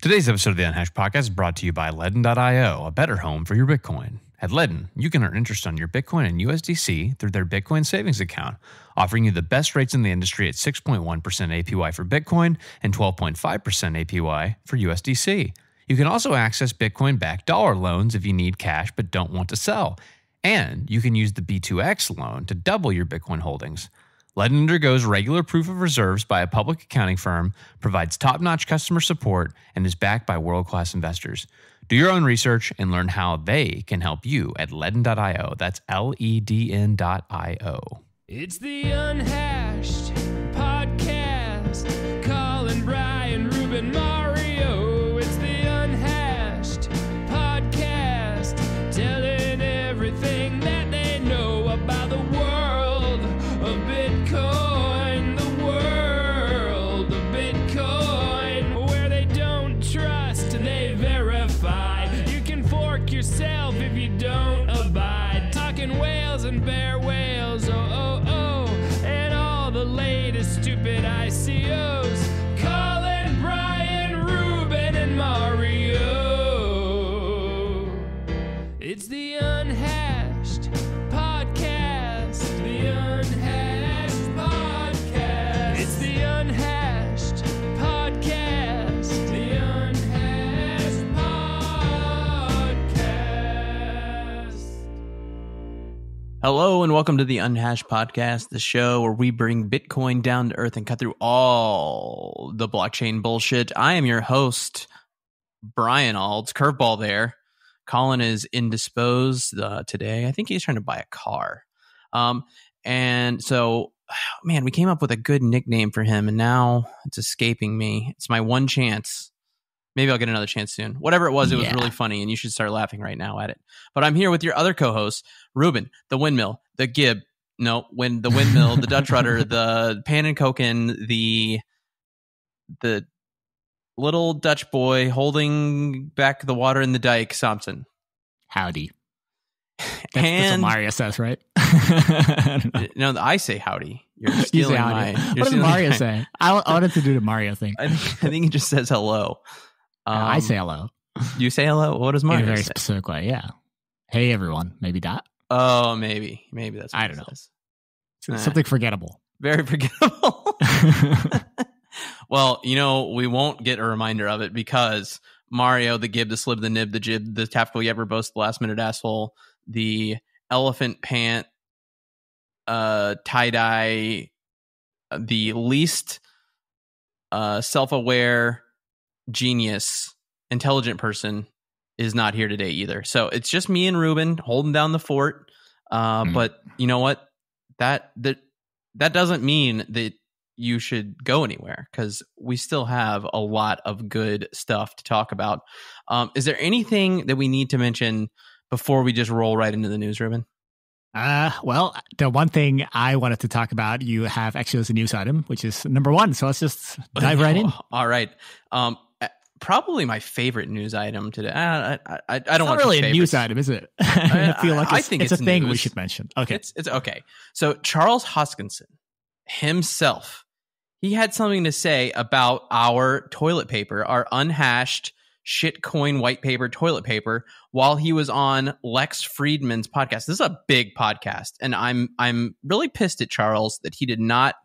Today's episode of the Unhashed Podcast is brought to you by Ledden.io, a better home for your Bitcoin. At Ledden, you can earn interest on your Bitcoin and USDC through their Bitcoin savings account, offering you the best rates in the industry at 6.1% APY for Bitcoin and 12.5% APY for USDC. You can also access Bitcoin-backed dollar loans if you need cash but don't want to sell. And you can use the B2X loan to double your Bitcoin holdings. Ledden undergoes regular proof of reserves by a public accounting firm, provides top-notch customer support, and is backed by world-class investors. Do your own research and learn how they can help you at Ledden.io. That's Ledn.io. It's the Unhashed Podcast. Colin, Brian, Ruben, Mario. It's the Unhashed Podcast. Telling everything that they know about the world of Bitcoin. The world of Bitcoin. Where they don't trust, they verify. You can fork yourself if you don't abide. Talking whales and bear whales. And all the latest stupid ICOs. Colin, Brian, Ruben, and Mario. It's the Unhashed Podcast. The Unhashed Podcast. It's the Unhashed Podcast. The Unhashed Podcast. Hello and welcome to the Unhashed Podcast, the show where we bring Bitcoin down to earth and cut through all the blockchain bullshit. I am your host, Brian Alds. Curveball there. Colin is indisposed today. I think he's trying to buy a car. And so, man, we came up with a good nickname for him, and now it's escaping me. It's my one chance. Maybe I'll get another chance soon. Whatever it was really funny, and you should start laughing right now at it. But I'm here with your other co-hosts, Ruben, the Windmill, the Gib, the Windmill, the Dutch Rudder, the Pan and Koken, the little Dutch boy holding back the water in the dike, Thompson. Howdy. That's what Mario says, right? No, I say howdy. You're stealing mine. What does Mario say? I wanted to do the Mario thing. I think he just says hello. I say hello. You say hello? What does Mario in a very say? specific way, yeah. Hey, everyone. Maybe that. Oh, maybe. Maybe that's what I don't know. Something forgettable. Very forgettable. Well, we won't get a reminder of it because Mario, the Gib, the Slib, the Nib, the Jib, the Tactical Yet Boast, the Last Minute Asshole, the Elephant Pant, Tie-Dye, the least self-aware, genius, intelligent person is not here today either. So it's just me and Ruben holding down the fort. But you know what? That doesn't mean that you should go anywhere because we still have a lot of good stuff to talk about. Is there anything that we need to mention before we just roll right into the news, Ruben? Well, the one thing I wanted to talk about, you have actually as a news item, which is number one. So let's just dive right in. All right. Probably my favorite news item today. I don't want not really a favorites. news item, is it? I feel like I think it's a thing news. We should mention. Okay. It's okay. So Charles Hoskinson himself, he had something to say about our toilet paper, our unhashed shitcoin white paper toilet paper, while he was on Lex Friedman's podcast. This is a big podcast, and I'm really pissed at Charles that he did not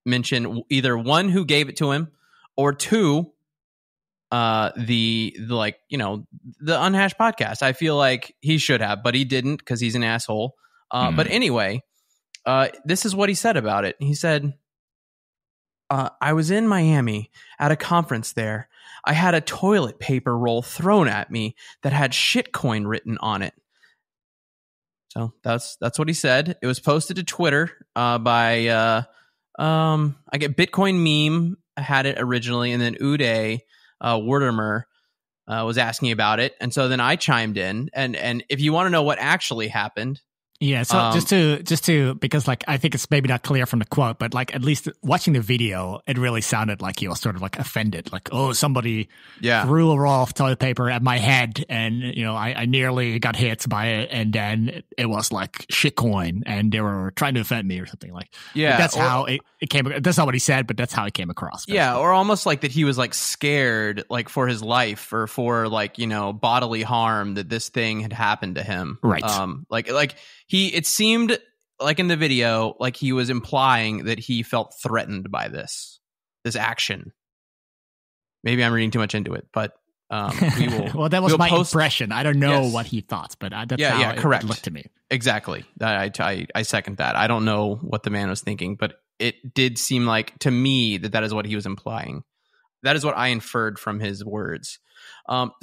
mention either one, who gave it to him, or two, the Unhashed Podcast. I feel like he should have, but he didn't because he's an asshole. But anyway, this is what he said about it. He said, I was in Miami at a conference there. I had a toilet paper roll thrown at me that had shitcoin written on it. So that's what he said. It was posted to Twitter by I get Bitcoin Meme had it originally, and then Uday Werdemer was asking about it, and so then I chimed in. And if you want to know what actually happened, Yeah, so just to because like I think it's maybe not clear from the quote, but like at least watching the video, it really sounded like he was sort of like offended, like, oh, somebody threw a roll of toilet paper at my head, and I nearly got hit by it, and then it was like shitcoin, and they were trying to offend me or something like. Yeah, like that's how it came. That's not what he said, but that's how it came across. Basically. Yeah, or almost like that he was like scared, like for his life or for like bodily harm that this thing had happened to him. Right. It seemed like in the video, like he was implying that he felt threatened by this action. Maybe I'm reading too much into it, but we will. Well, that was my impression. I don't know what he thought, but that's how correct. It looked to me. Exactly. I second that. I don't know what the man was thinking, but it did seem like to me that is what he was implying. That is what I inferred from his words.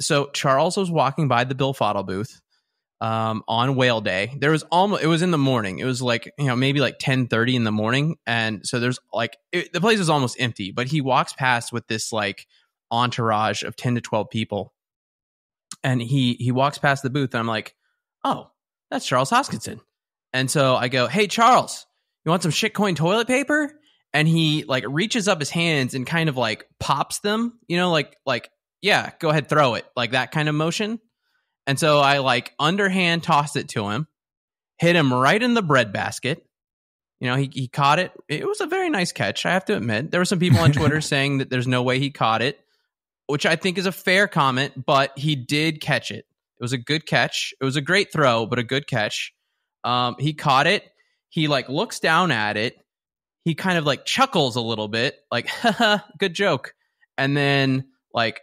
So Charles was walking by the Bill Fottle booth. On whale day, it was in the morning. It was like, maybe like 10:30 in the morning. And so there's like, the place is almost empty, but he walks past with this like entourage of 10 to 12 people. And he walks past the booth and I'm like, oh, that's Charles Hoskinson. And so I go, hey, Charles, you want some shitcoin toilet paper? And he like reaches up his hands and kind of like pops them, like, yeah, go ahead, throw it, like that kind of motion. And so I like underhand tossed it to him, hit him right in the breadbasket. He caught it. It was a very nice catch, I have to admit. There were some people on Twitter saying that there's no way he caught it, which I think is a fair comment, but he did catch it. It was a good catch. It was a great throw, but a good catch. He caught it. He like looks down at it. He kind of like chuckles a little bit, like, haha, good joke. And then like,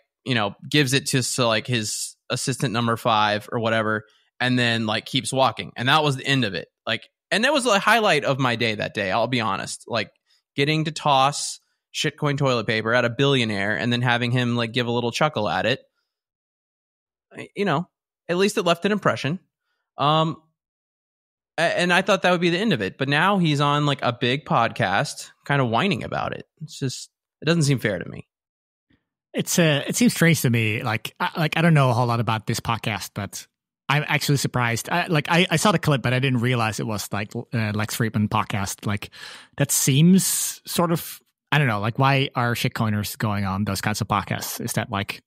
gives it to like his assistant number 5 or whatever, and then like keeps walking. And that was the end of it. Like, and that was the highlight of my day that day, I'll be honest. Like getting to toss shitcoin toilet paper at a billionaire and then having him like give a little chuckle at it. At least it left an impression. And I thought that would be the end of it. But now he's on like a big podcast kind of whining about it. It's just, it doesn't seem fair to me. It seems strange to me. Like I don't know a whole lot about this podcast, but I'm actually surprised. I saw the clip, but I didn't realize it was like Lex Friedman podcast. Like that seems sort of, I don't know. Like why are shitcoiners going on those kinds of podcasts? Is that like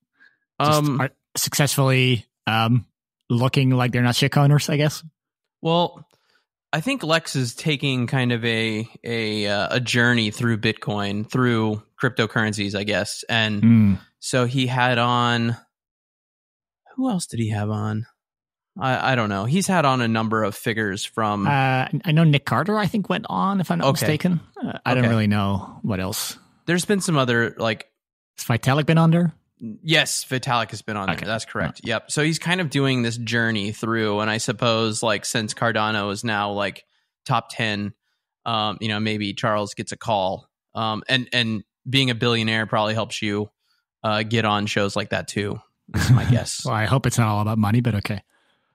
are successfully looking like they're not shitcoiners? I guess. Well, I think Lex is taking kind of a journey through Bitcoin, through cryptocurrencies, I guess. And so he had on, who else did he have on? I don't know. He's had on a number of figures from... I know Nick Carter, I think, went on, if I'm not mistaken. I don't really know what else. There's been some other, like... Has Vitalik been on there? Yes, Vitalik has been on there. That's correct. Yep. So he's kind of doing this journey through, and I suppose like since Cardano is now like top 10, maybe Charles gets a call. And being a billionaire probably helps you get on shows like that too. Is my guess. Well, I hope it's not all about money, but okay.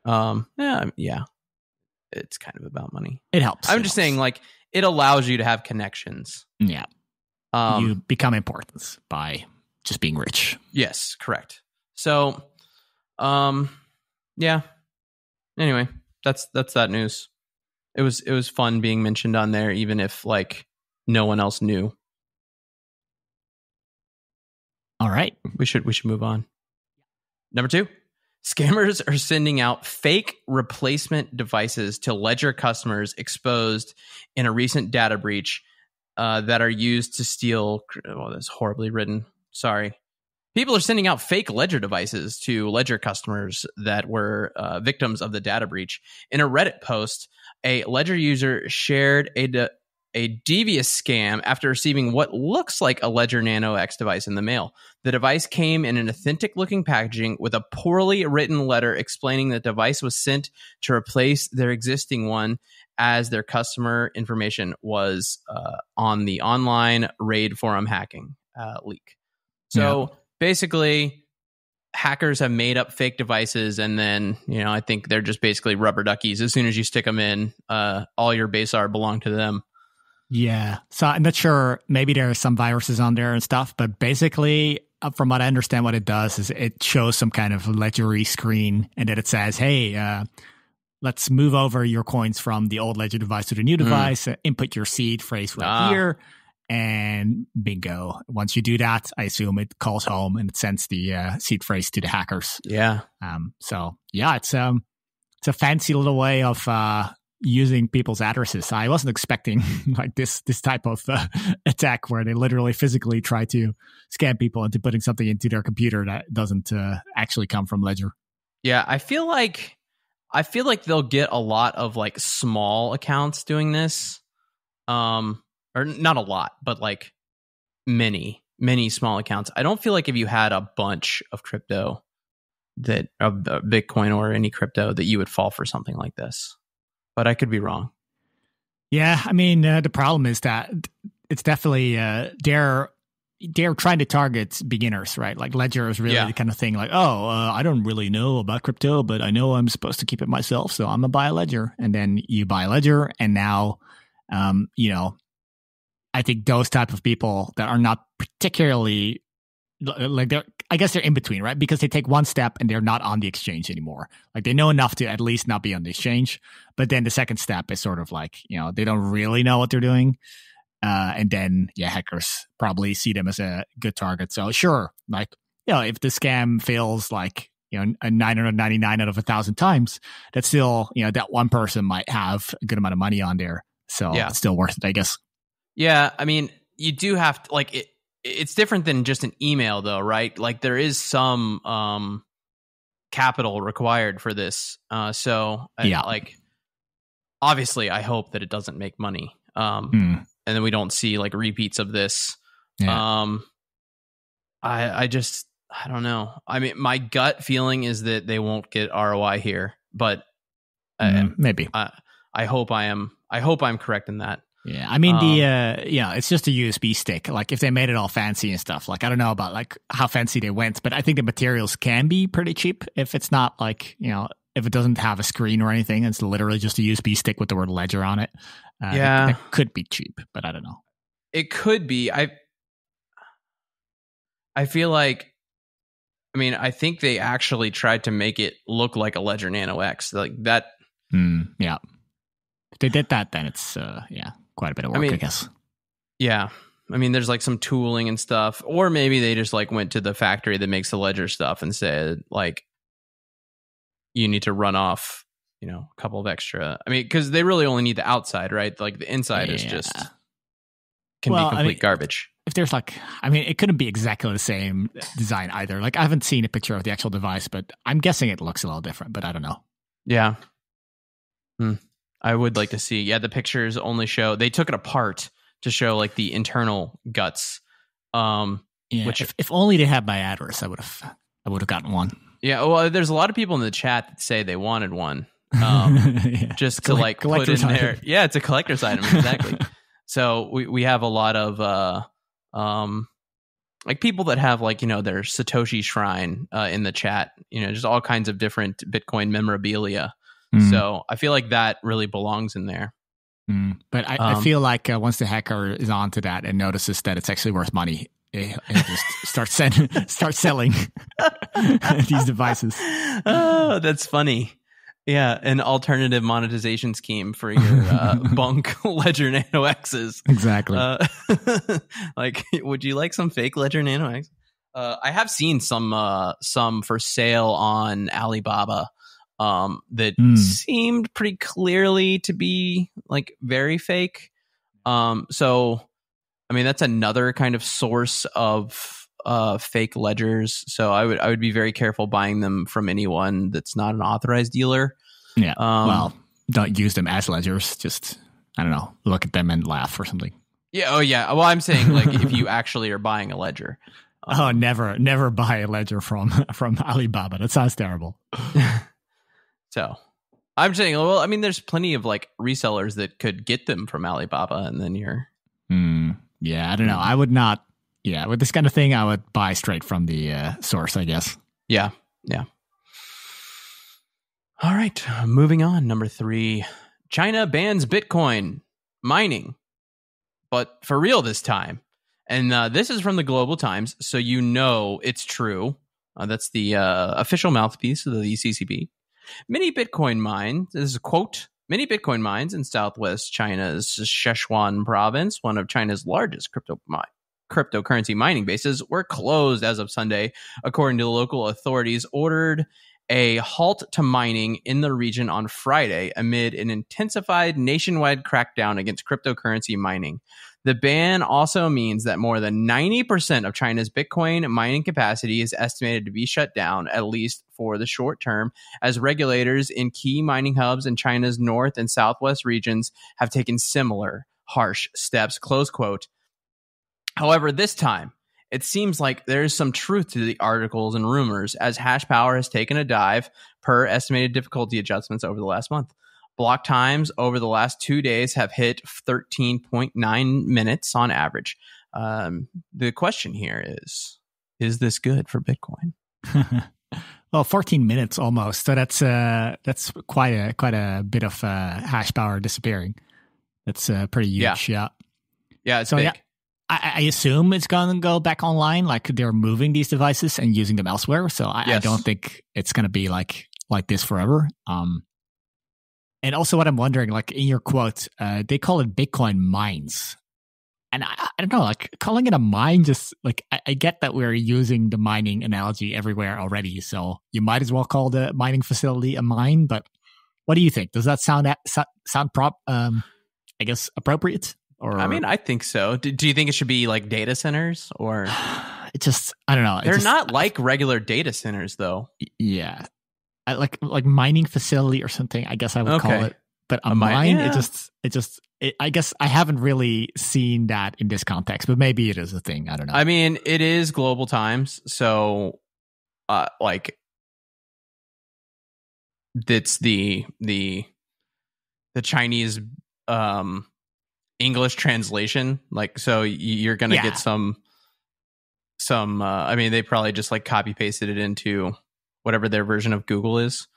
Yeah. It's kind of about money. It helps. I'm just saying, like, it allows you to have connections. Yeah. You become important by just being rich. Yes, correct. So, yeah. Anyway, that's that news. It was fun being mentioned on there, even if like no one else knew. All right, we should move on. Number 2, scammers are sending out fake replacement devices to Ledger customers exposed in a recent data breach that are used to steal. Oh, that's horribly written. Sorry. People are sending out fake Ledger devices to Ledger customers that were victims of the data breach. In a Reddit post, a Ledger user shared a devious scam after receiving what looks like a Ledger Nano X device in the mail. The device came in an authentic-looking packaging with a poorly written letter explaining that the device was sent to replace their existing one as their customer information was on the online raid forum hacking leak. So basically, hackers have made up fake devices, and then, I think they're just basically rubber duckies. As soon as you stick them in, all your base R belong to them. Yeah. So I'm not sure. Maybe there are some viruses on there and stuff, but basically, from what I understand, what it does is it shows some kind of ledgery screen, and then it says, hey, let's move over your coins from the old Ledger device to the new device, input your seed phrase right here, and bingo. Once you do that, I assume it calls home and it sends the seed phrase to the hackers. Yeah. So yeah, it's a fancy little way of using people's addresses. I wasn't expecting like this type of attack where they literally physically try to scam people into putting something into their computer that doesn't actually come from Ledger. Yeah, I feel like they'll get a lot of like small accounts doing this. Or not a lot, but like many small accounts. I don't feel like if you had a bunch of crypto of Bitcoin or any crypto that you would fall for something like this. But I could be wrong. Yeah, I mean, the problem is that it's definitely they're trying to target beginners, right? Like Ledger is really the kind of thing like, I don't really know about crypto, but I know I'm supposed to keep it myself, so I'm going to buy a Ledger. And then you buy a Ledger, and now, I think those type of people that are not particularly like I guess they're in between, right? Because they take one step and they're not on the exchange anymore. Like they know enough to at least not be on the exchange. But then the second step is sort of like, they don't really know what they're doing. And then, hackers probably see them as a good target. So sure, like, if the scam fails like, a 999 out of 1,000 times, that's still, that one person might have a good amount of money on there. So it's still worth it, I guess. Yeah. I mean, you do have to like it's different than just an email though, right? Like there is some capital required for this. Like obviously I hope that it doesn't make money. And then we don't see like repeats of this. Yeah. I don't know. I mean, my gut feeling is that they won't get ROI here, but maybe. I hope I'm correct in that. Yeah, I mean it's just a USB stick. Like if they made it all fancy and stuff, like I don't know about like how fancy they went, but I think the materials can be pretty cheap if it's not like if it doesn't have a screen or anything. It's literally just a USB stick with the word Ledger on it. That could be cheap, but I don't know. It could be. I feel like. I mean, I think they actually tried to make it look like a Ledger Nano X, like that. Yeah, if they did that, then it's quite a bit of work, I guess. Yeah. I mean, there's like some tooling and stuff. Or maybe they just like went to the factory that makes the Ledger stuff and said, like, you need to run off, a couple of extra. I mean, because they really only need the outside, right? Like the inside is just can be complete garbage. If there's like, it couldn't be exactly the same design either. Like I haven't seen a picture of the actual device, but I'm guessing it looks a little different, but I don't know. Yeah. I would like to see. Yeah, the pictures only show they took it apart to show like the internal guts. Which if only they had my address, I would have gotten one. Yeah, well, there's a lot of people in the chat that say they wanted one, just to like put in there. Yeah, it's a collector's item, exactly. So we have a lot of like people that have like their Satoshi shrine in the chat. Just all kinds of different Bitcoin memorabilia. So I feel like that really belongs in there. But I feel like once the hacker is onto that and notices that it's actually worth money, he'll just start selling these devices. Oh, that's funny. Yeah, an alternative monetization scheme for your bunk Ledger Nano X's. Exactly. Like, would you like some fake Ledger Nano X? I have seen some for sale on Alibaba. That seemed pretty clearly to be like very fake. So, I mean, that's another kind of source of fake ledgers. So I would be very careful buying them from anyone that's not an authorized dealer. Yeah. Well, don't use them as ledgers. Just, I don't know, look at them and laugh or something. Yeah. Oh, yeah. Well, I'm saying like if you actually are buying a ledger. Never buy a ledger from Alibaba. That sounds terrible. So I'm saying, well, I mean, there's plenty of like resellers that could get them from Alibaba, and then you're. Yeah, I don't know. I would not. Yeah, with this kind of thing, I would buy straight from the source, I guess. Yeah. All right, moving on. Number 3, China bans Bitcoin mining, but for real this time. And this is from the Global Times, so it's true. That's the official mouthpiece of the CCP. Many Bitcoin mines, this is a quote, many Bitcoin mines in southwest China's Sichuan province, one of China's largest cryptocurrency mining bases, were closed as of Sunday, according to the local authorities, ordered a halt to mining in the region on Friday amid an intensified nationwide crackdown against cryptocurrency mining. The ban also means that more than 90% of China's Bitcoin mining capacity is estimated to be shut down, at least for the short term, as regulators in key mining hubs in China's north and southwest regions have taken similar harsh steps, close quote. However, this time, it seems like there is some truth to the articles and rumors, as hash power has taken a dive per estimated difficulty adjustments over the last month. Block times over the last 2 days have hit 13.9 minutes on average. The question here is this good for Bitcoin? Well, 14 minutes almost. So that's quite a bit of hash power disappearing. That's pretty huge. Yeah, it's big. Yeah, I assume it's going to go back online. Like they're moving these devices and using them elsewhere. So I don't think it's going to be like this forever. And also what I'm wondering, like in your quote, they call it Bitcoin mines. And I don't know, like calling it a mine, just like I get that we're using the mining analogy everywhere already. So you might as well call the mining facility a mine. But what do you think? Does that sound I guess appropriate? Or I mean, I think so. Do you think it should be like data centers or? It just, I don't know. They're not like regular data centers though. Yeah. Like mining facility or something, I guess I would call it. But a mine, yeah. I guess I haven't really seen that in this context, but maybe it is a thing. I don't know. I mean, it is global times. So, like, it's the Chinese, English translation, like, so you're gonna get some I mean, they probably just like copy pasted it into whatever their version of Google is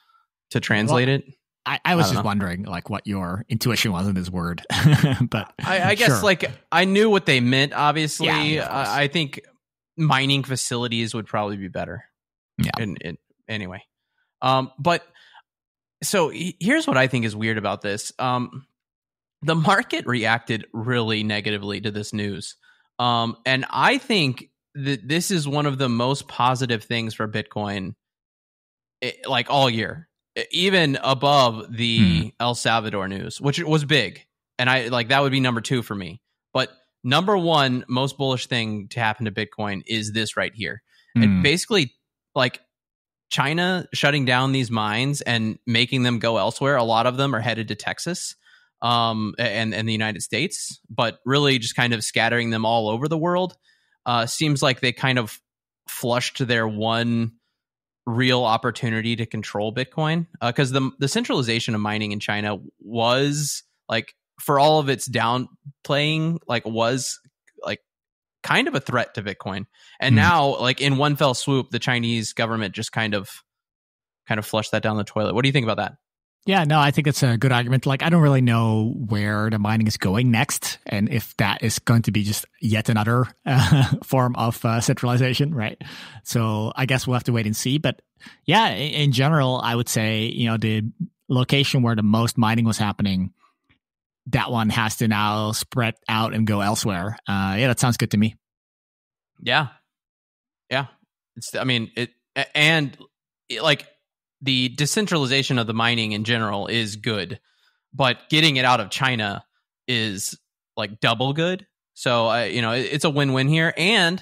to translate it. I was just wondering like what your intuition was in this word. But I guess like I knew what they meant, obviously. I think mining facilities would probably be better. Yeah. Anyway. But so here's what I think is weird about this. The market reacted really negatively to this news. And I think that this is one of the most positive things for Bitcoin, like all year, even above the El Salvador news, which was big. And I like that would be number 2 for me. But number 1 most bullish thing to happen to Bitcoin is this right here. And basically, like China shutting down these mines and making them go elsewhere. A lot of them are headed to Texas. And the United States, but really just kind of scattering them all over the world. Seems like they kind of flushed their one real opportunity to control Bitcoin, because the centralization of mining in China was like, for all of its downplaying, like was like kind of a threat to Bitcoin. And now, like in one fell swoop, the Chinese government just kind of flushed that down the toilet. What do you think about that? Yeah, no, I think it's a good argument. Like, I don't really know where the mining is going next, and if that is going to be just yet another form of centralization, right? So I guess we'll have to wait and see. But yeah, in general, I would say, the location where the most mining was happening, that one has to now spread out and go elsewhere. Yeah, that sounds good to me. Yeah. The decentralization of the mining in general is good, but getting it out of China is like double good. So, it's a win-win here. And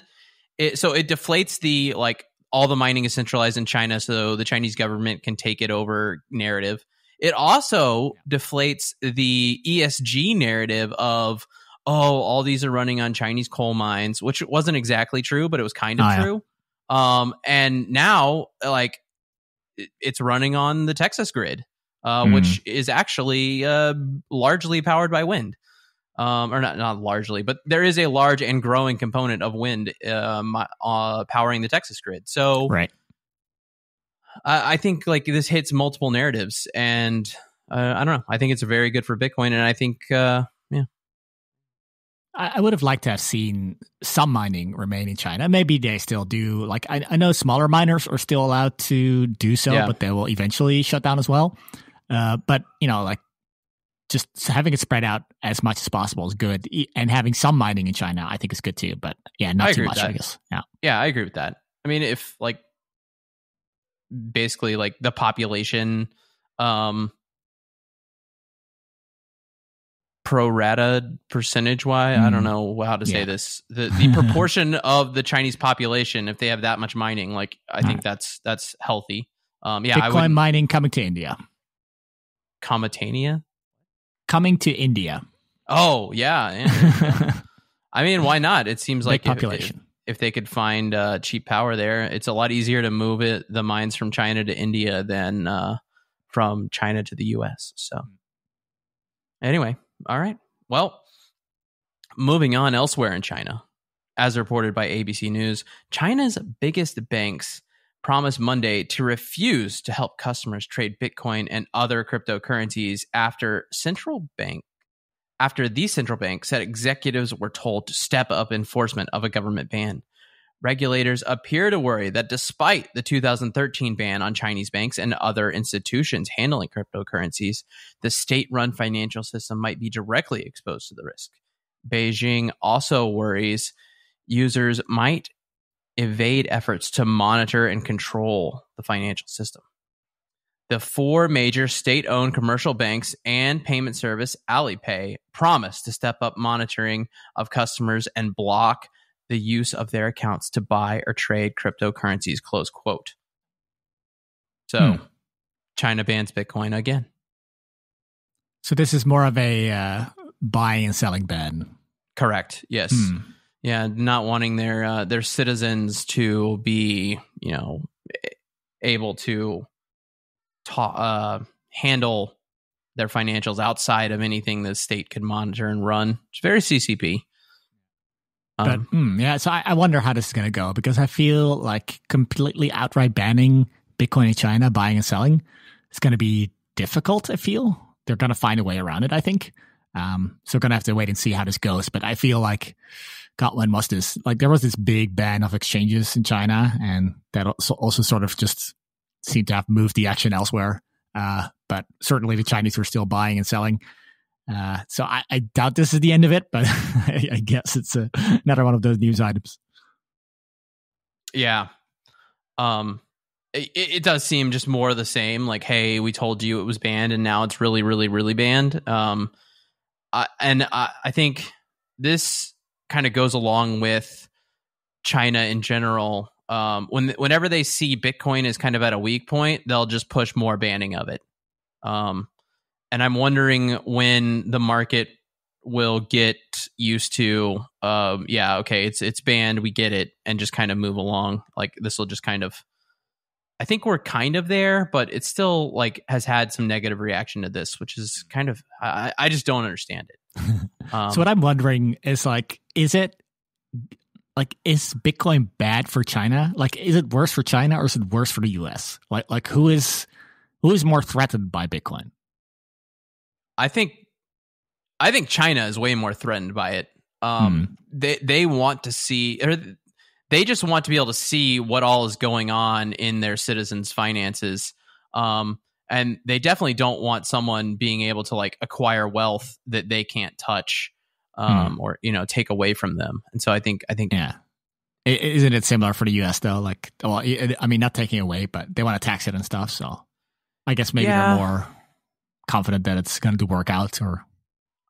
it deflates the, like, all the mining is centralized in China, so the Chinese government can take it over narrative. It also deflates the ESG narrative of, all these are running on Chinese coal mines, which wasn't exactly true, but it was kind of true. Yeah. And now, like, it's running on the Texas grid, which is actually largely powered by wind, or not largely, but there is a large and growing component of wind powering the Texas grid. So, right. I think like this hits multiple narratives, and I don't know. I think it's very good for Bitcoin, and I think I would have liked to have seen some mining remain in China. Maybe they still do. Like I know smaller miners are still allowed to do so, but they will eventually shut down as well. But like just having it spread out as much as possible is good, and having some mining in China, I think, is good too. But not too much, I guess. Yeah, I agree with that. I mean, if basically the population pro rata percentage wise, I don't know how to say this, the proportion of the Chinese population, if they have that much mining, I think that's healthy. Bitcoin mining coming to India. Cometania? Coming to India. Oh, yeah. I mean, why not? It seems like population. If they could find cheap power there, it's a lot easier to move the mines from China to India than from China to the US. So anyway, all right. Well, moving on elsewhere in China, as reported by ABC News, China's biggest banks promised Monday to refuse to help customers trade Bitcoin and other cryptocurrencies after the central bank said executives were told to step up enforcement of a government ban. Regulators appear to worry that despite the 2013 ban on Chinese banks and other institutions handling cryptocurrencies, the state-run financial system might be directly exposed to the risk. Beijing also worries users might evade efforts to monitor and control the financial system. The 4 major state-owned commercial banks and payment service Alipay promised to step up monitoring of customers and block the use of their accounts to buy or trade cryptocurrencies, close quote. So, China bans Bitcoin again. So this is more of a buying and selling ban. Correct, yes. Yeah, not wanting their citizens to be, able to handle their financials outside of anything the state could monitor and run. It's very CCP. So I wonder how this is going to go, because I feel like completely outright banning Bitcoin in China, buying and selling, is going to be difficult. I feel they're going to find a way around it, I think. So we're going to have to wait and see how this goes. But I feel like, God, when was this? There was this big ban of exchanges in China, and that also sort of just seemed to have moved the action elsewhere. But certainly the Chinese were still buying and selling. So I doubt this is the end of it, but I guess it's another one of those news items. Yeah. It does seem just more of the same. Hey, we told you it was banned, and now it's really, really, really banned. I think this kind of goes along with China in general. Whenever they see Bitcoin is kind of at a weak point, they'll just push more banning of it. And I'm wondering when the market will get used to, it's banned, we get it, and just kind of move along. This will just kind of, I think we're kind of there, but it still has had some negative reaction to this, which is kind of, I just don't understand it. So what I'm wondering is is Bitcoin bad for China? Is it worse for China, or is it worse for the US? Who is more threatened by Bitcoin? I think China is way more threatened by it. They want to see, or they just want to be able to see what all is going on in their citizens' finances. And they definitely don't want someone being able to acquire wealth that they can't touch, or take away from them. And so I think yeah. Isn't it similar for the US though? Not taking away, but they want to tax it and stuff. So I guess maybe they're more confident that it's going to work out. Or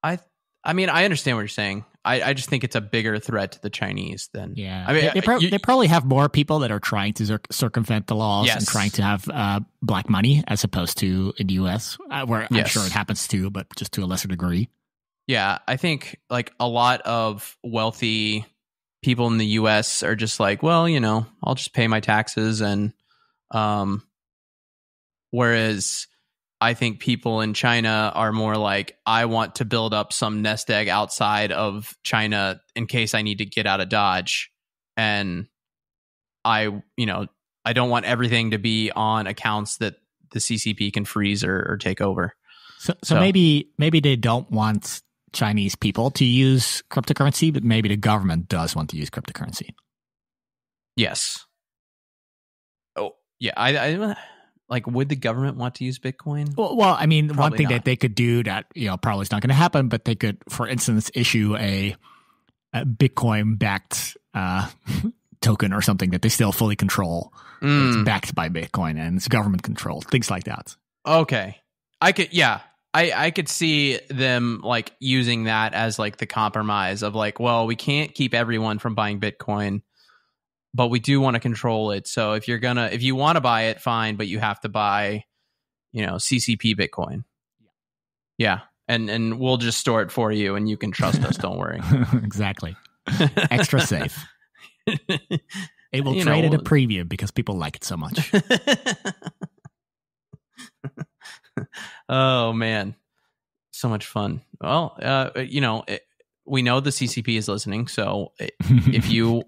I understand what you're saying. I just think it's a bigger threat to the Chinese than. Yeah, they probably have more people that are trying to circumvent the laws and trying to have black money, as opposed to in the US, where I'm sure it happens too, but just to a lesser degree. Yeah, I think a lot of wealthy people in the US are just I'll just pay my taxes, and whereas I think people in China are more I want to build up some nest egg outside of China in case I need to get out of Dodge. And I don't want everything to be on accounts that the CCP can freeze or take over. So maybe they don't want Chinese people to use cryptocurrency, but maybe the government does want to use cryptocurrency. Yes. Oh, yeah. I like, would the government want to use Bitcoin? Well, I mean, Probably one thing not. that they could do that, probably is not going to happen, but they could, for instance, issue a Bitcoin-backed token or something that they still fully control. It's backed by Bitcoin and it's government controlled, things like that. Okay. I could see them like using that as like the compromise of like, well, we can't keep everyone from buying Bitcoin, but we do want to control it. So if you want to buy it, fine, but you have to buy, CCP Bitcoin. Yeah. And we'll just store it for you and you can trust us. Don't worry. Exactly. Extra safe. It will trade at a premium because people like it so much. Oh man, so much fun. Well, we know the CCP is listening, so if you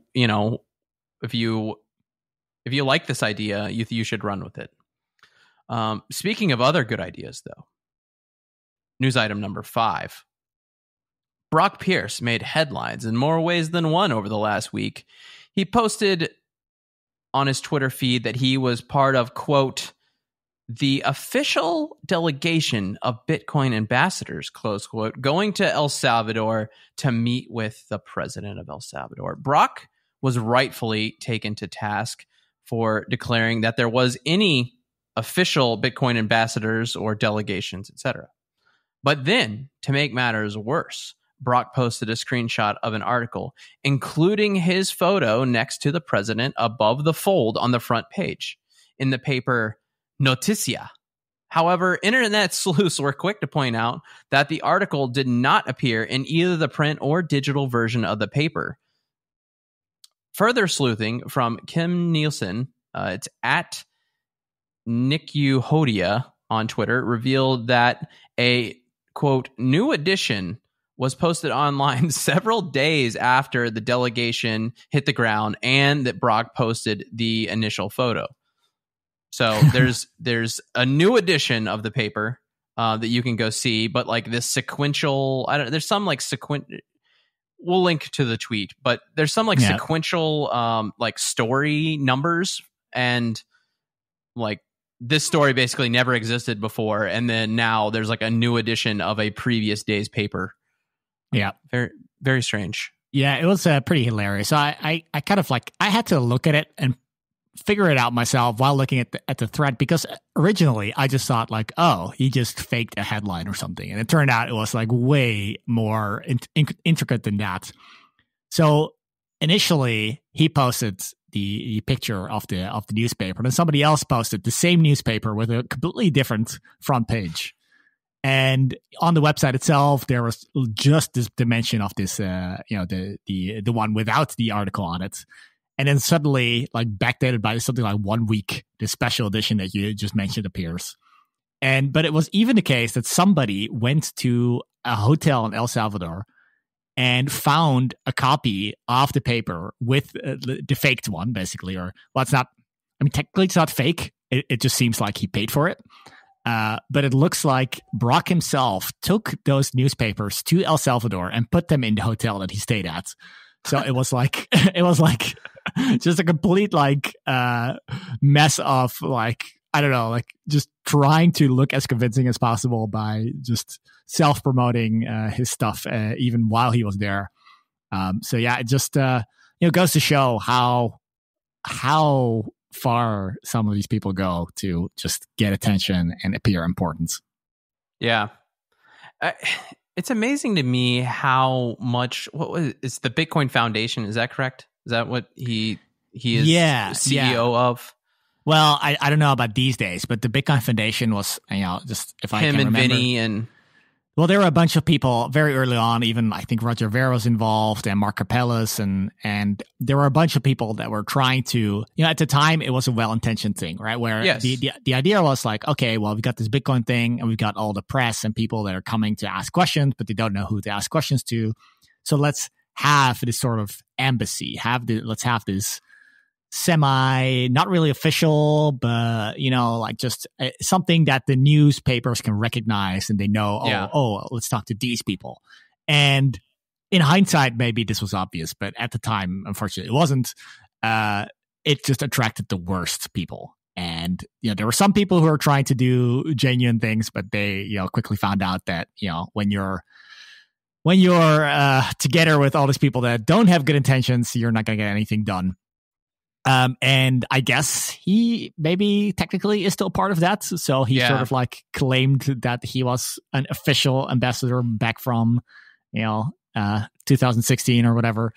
like this idea, you should run with it. Speaking of other good ideas, though, news item number 5. Brock Pierce made headlines in more ways than one over the last week. He posted on his Twitter feed that he was part of, quote, the official delegation of Bitcoin ambassadors, close quote, going to El Salvador to meet with the president of El Salvador. Brock was rightfully taken to task for declaring that there was any official Bitcoin ambassadors or delegations, etc. But then, to make matters worse, Brock posted a screenshot of an article, including his photo next to the president above the fold on the front page in the paper Noticia. However, internet sleuths were quick to point out that the article did not appear in either the print or digital version of the paper. Further sleuthing from Kim Nielsen, it's at NickUHodia on Twitter, revealed that a, quote, new edition was posted online several days after the delegation hit the ground and that Brock posted the initial photo. So there's a new edition of the paper that you can go see, but like this sequential, there's some like we'll link to the tweet, but there's some like sequential like story numbers, and like this story basically never existed before, and then now there's like a new edition of a previous day's paper. Yeah. Very, very strange. Yeah, it was pretty hilarious. So I kind of like, I had to look at it and figure it out myself while looking at the thread, because originally I just thought like, oh, he just faked a headline or something. And it turned out it was like way more intricate than that. So initially he posted the picture of the newspaper, and then somebody else posted the same newspaper with a completely different front page. And on the website itself, there was just this dimension of this, the one without the article on it. And then suddenly, like backdated by something like 1 week, the special edition that you just mentioned appears. But it was even the case that somebody went to a hotel in El Salvador and found a copy of the paper with the faked one, basically. Or, well, it's not, I mean, technically it's not fake. It just seems like he paid for it. But it looks like Brock himself took those newspapers to El Salvador and put them in the hotel that he stayed at. So it was like just a complete like mess of like, I don't know, like just trying to look as convincing as possible by just self-promoting his stuff even while he was there. So yeah, it just goes to show how far some of these people go to just get attention and appear important. Yeah. It's amazing to me how much, it's the Bitcoin Foundation, is that correct? Is that what he is CEO of? Well, I don't know about these days, but the Bitcoin Foundation was, just if I can remember. Him and Vinny and... Well, there were a bunch of people very early on, even I think Roger Ver was involved and Mark Capellas, and there were a bunch of people that were trying to, at the time it was a well-intentioned thing, right? Where yes. the idea was like, okay, well, we've got this Bitcoin thing and we've got all the press and people that are coming to ask questions, but they don't know who to ask questions to. So let's have this sort of embassy, let's have this semi, not really official, but, like just something that the newspapers can recognize and they know, let's talk to these people. And in hindsight, maybe this was obvious, but at the time, unfortunately, it wasn't. It just attracted the worst people. And, there were some people who are trying to do genuine things, but they, quickly found out that, when you're together with all these people that don't have good intentions, you're not going to get anything done. And I guess he maybe technically is still part of that. So he sort of like claimed that he was an official ambassador back from, 2016 or whatever.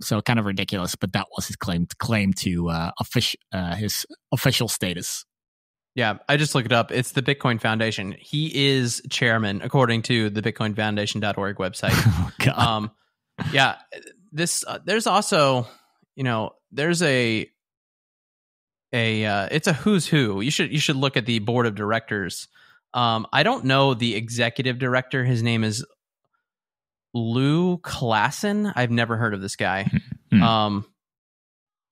So kind of ridiculous, but that was his claim to his official status. Yeah, I just looked it up. It's the Bitcoin Foundation. He is chairman, according to the BitcoinFoundation.org website. Oh, God. Yeah, there's also, there's it's a who's who. You should look at the board of directors. I don't know the executive director. His name is Lou Klassen. I've never heard of this guy.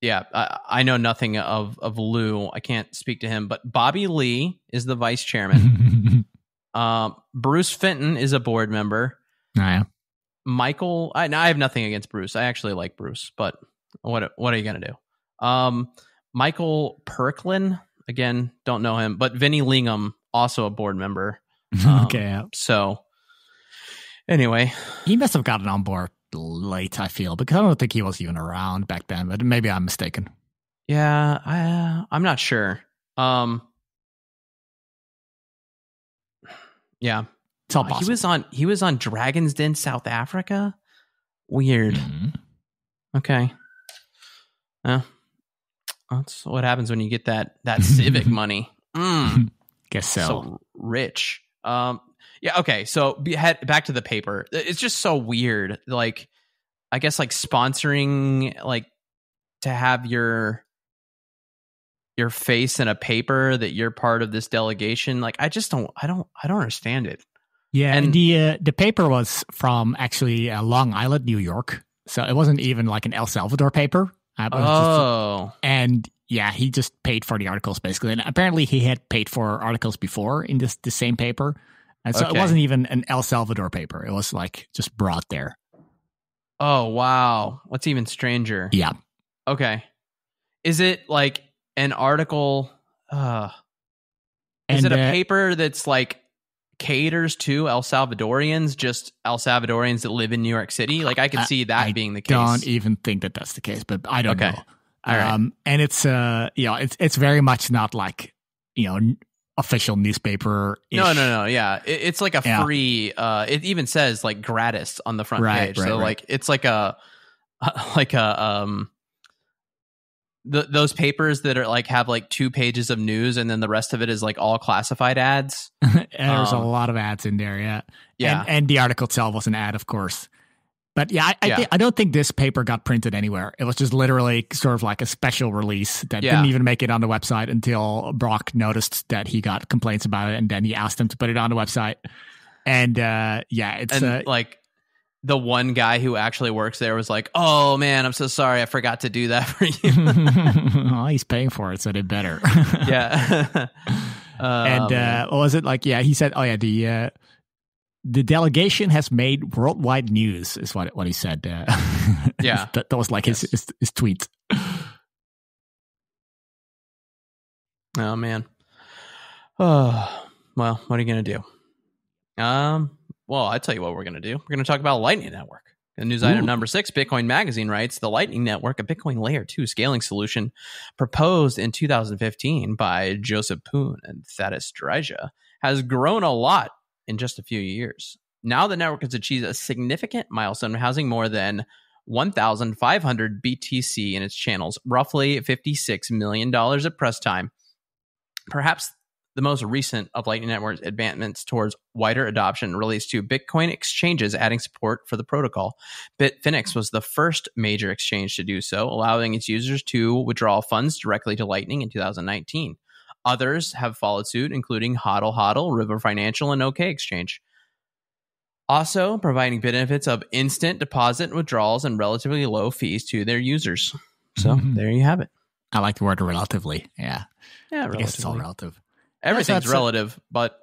Yeah, I know nothing of Lou. I can't speak to him, but Bobby Lee is the vice chairman. Bruce Fenton is a board member. Oh, yeah. Michael, I have nothing against Bruce. I actually like Bruce, but what are you going to do? Michael Perklin, again, don't know him, but Vinny Lingham, also a board member. Okay. Yeah. So anyway, he must have gotten on board late, I feel, because I don't think he was even around back then, but maybe I'm mistaken. Yeah, I'm not sure. Yeah. It's all possible. He was on Dragon's Den South Africa? Weird. Mm-hmm. Okay. That's what happens when you get that civic money. Guess so. Rich. Yeah, okay. So head back to the paper. It's just so weird. Like, I guess like sponsoring, like, to have your face in a paper that you're part of this delegation. Like, I don't understand it. Yeah, and the paper was from actually Long Island, New York. So it wasn't even like an El Salvador paper. And yeah, he just paid for the articles basically. And apparently he had paid for articles before in the same paper. And so It wasn't even an El Salvador paper. It was like just brought there. Oh, wow. What's even stranger? Yeah. Okay. Is it like an article? Is it a paper that's like caters to El Salvadorians, just El Salvadorians that live in New York City? Like, I could see that being the case. I don't even think that that's the case, but I don't know. All right. And it's it's very much not like, official newspaper. No. Yeah. It's like a free, it even says like gratis on the front page. So like, it's like those papers that are like have like 2 pages of news and then the rest of it is like all classified ads. There's a lot of ads in there. Yeah. Yeah. And the article itself was an ad, of course. But yeah, I don't think this paper got printed anywhere. It was just literally sort of like a special release that didn't even make it on the website until Brock noticed that he got complaints about it, and then he asked him to put it on the website. And it's like the one guy who actually works there was like, "Oh man, I'm so sorry, I forgot to do that for you." Well, he's paying for it, so they better. Yeah. What was it like? Yeah, he said, "Oh yeah, the delegation has made worldwide news," is what he said. Yeah, that was like his tweet. Oh man. Oh well, what are you gonna do? Well, I tell you what we're gonna do. We're gonna talk about Lightning Network. And news item number 6, Bitcoin Magazine writes, the Lightning Network, a Bitcoin Layer 2 scaling solution proposed in 2015 by Joseph Poon and Thaddeus Dryja, has grown a lot in just a few years. Now the network has achieved a significant milestone, housing more than 1,500 BTC in its channels, roughly $56 million at press time. Perhaps the most recent of Lightning Network's advancements towards wider adoption relates to Bitcoin exchanges adding support for the protocol. Bitfinex was the first major exchange to do so, allowing its users to withdraw funds directly to Lightning in 2019. Others have followed suit, including HODL HODL, River Financial, and OK Exchange. Also providing benefits of instant deposit and withdrawals and relatively low fees to their users. So there you have it. I like the word relatively. Yeah. Yeah, I guess it's all relative. Everything's relative, but,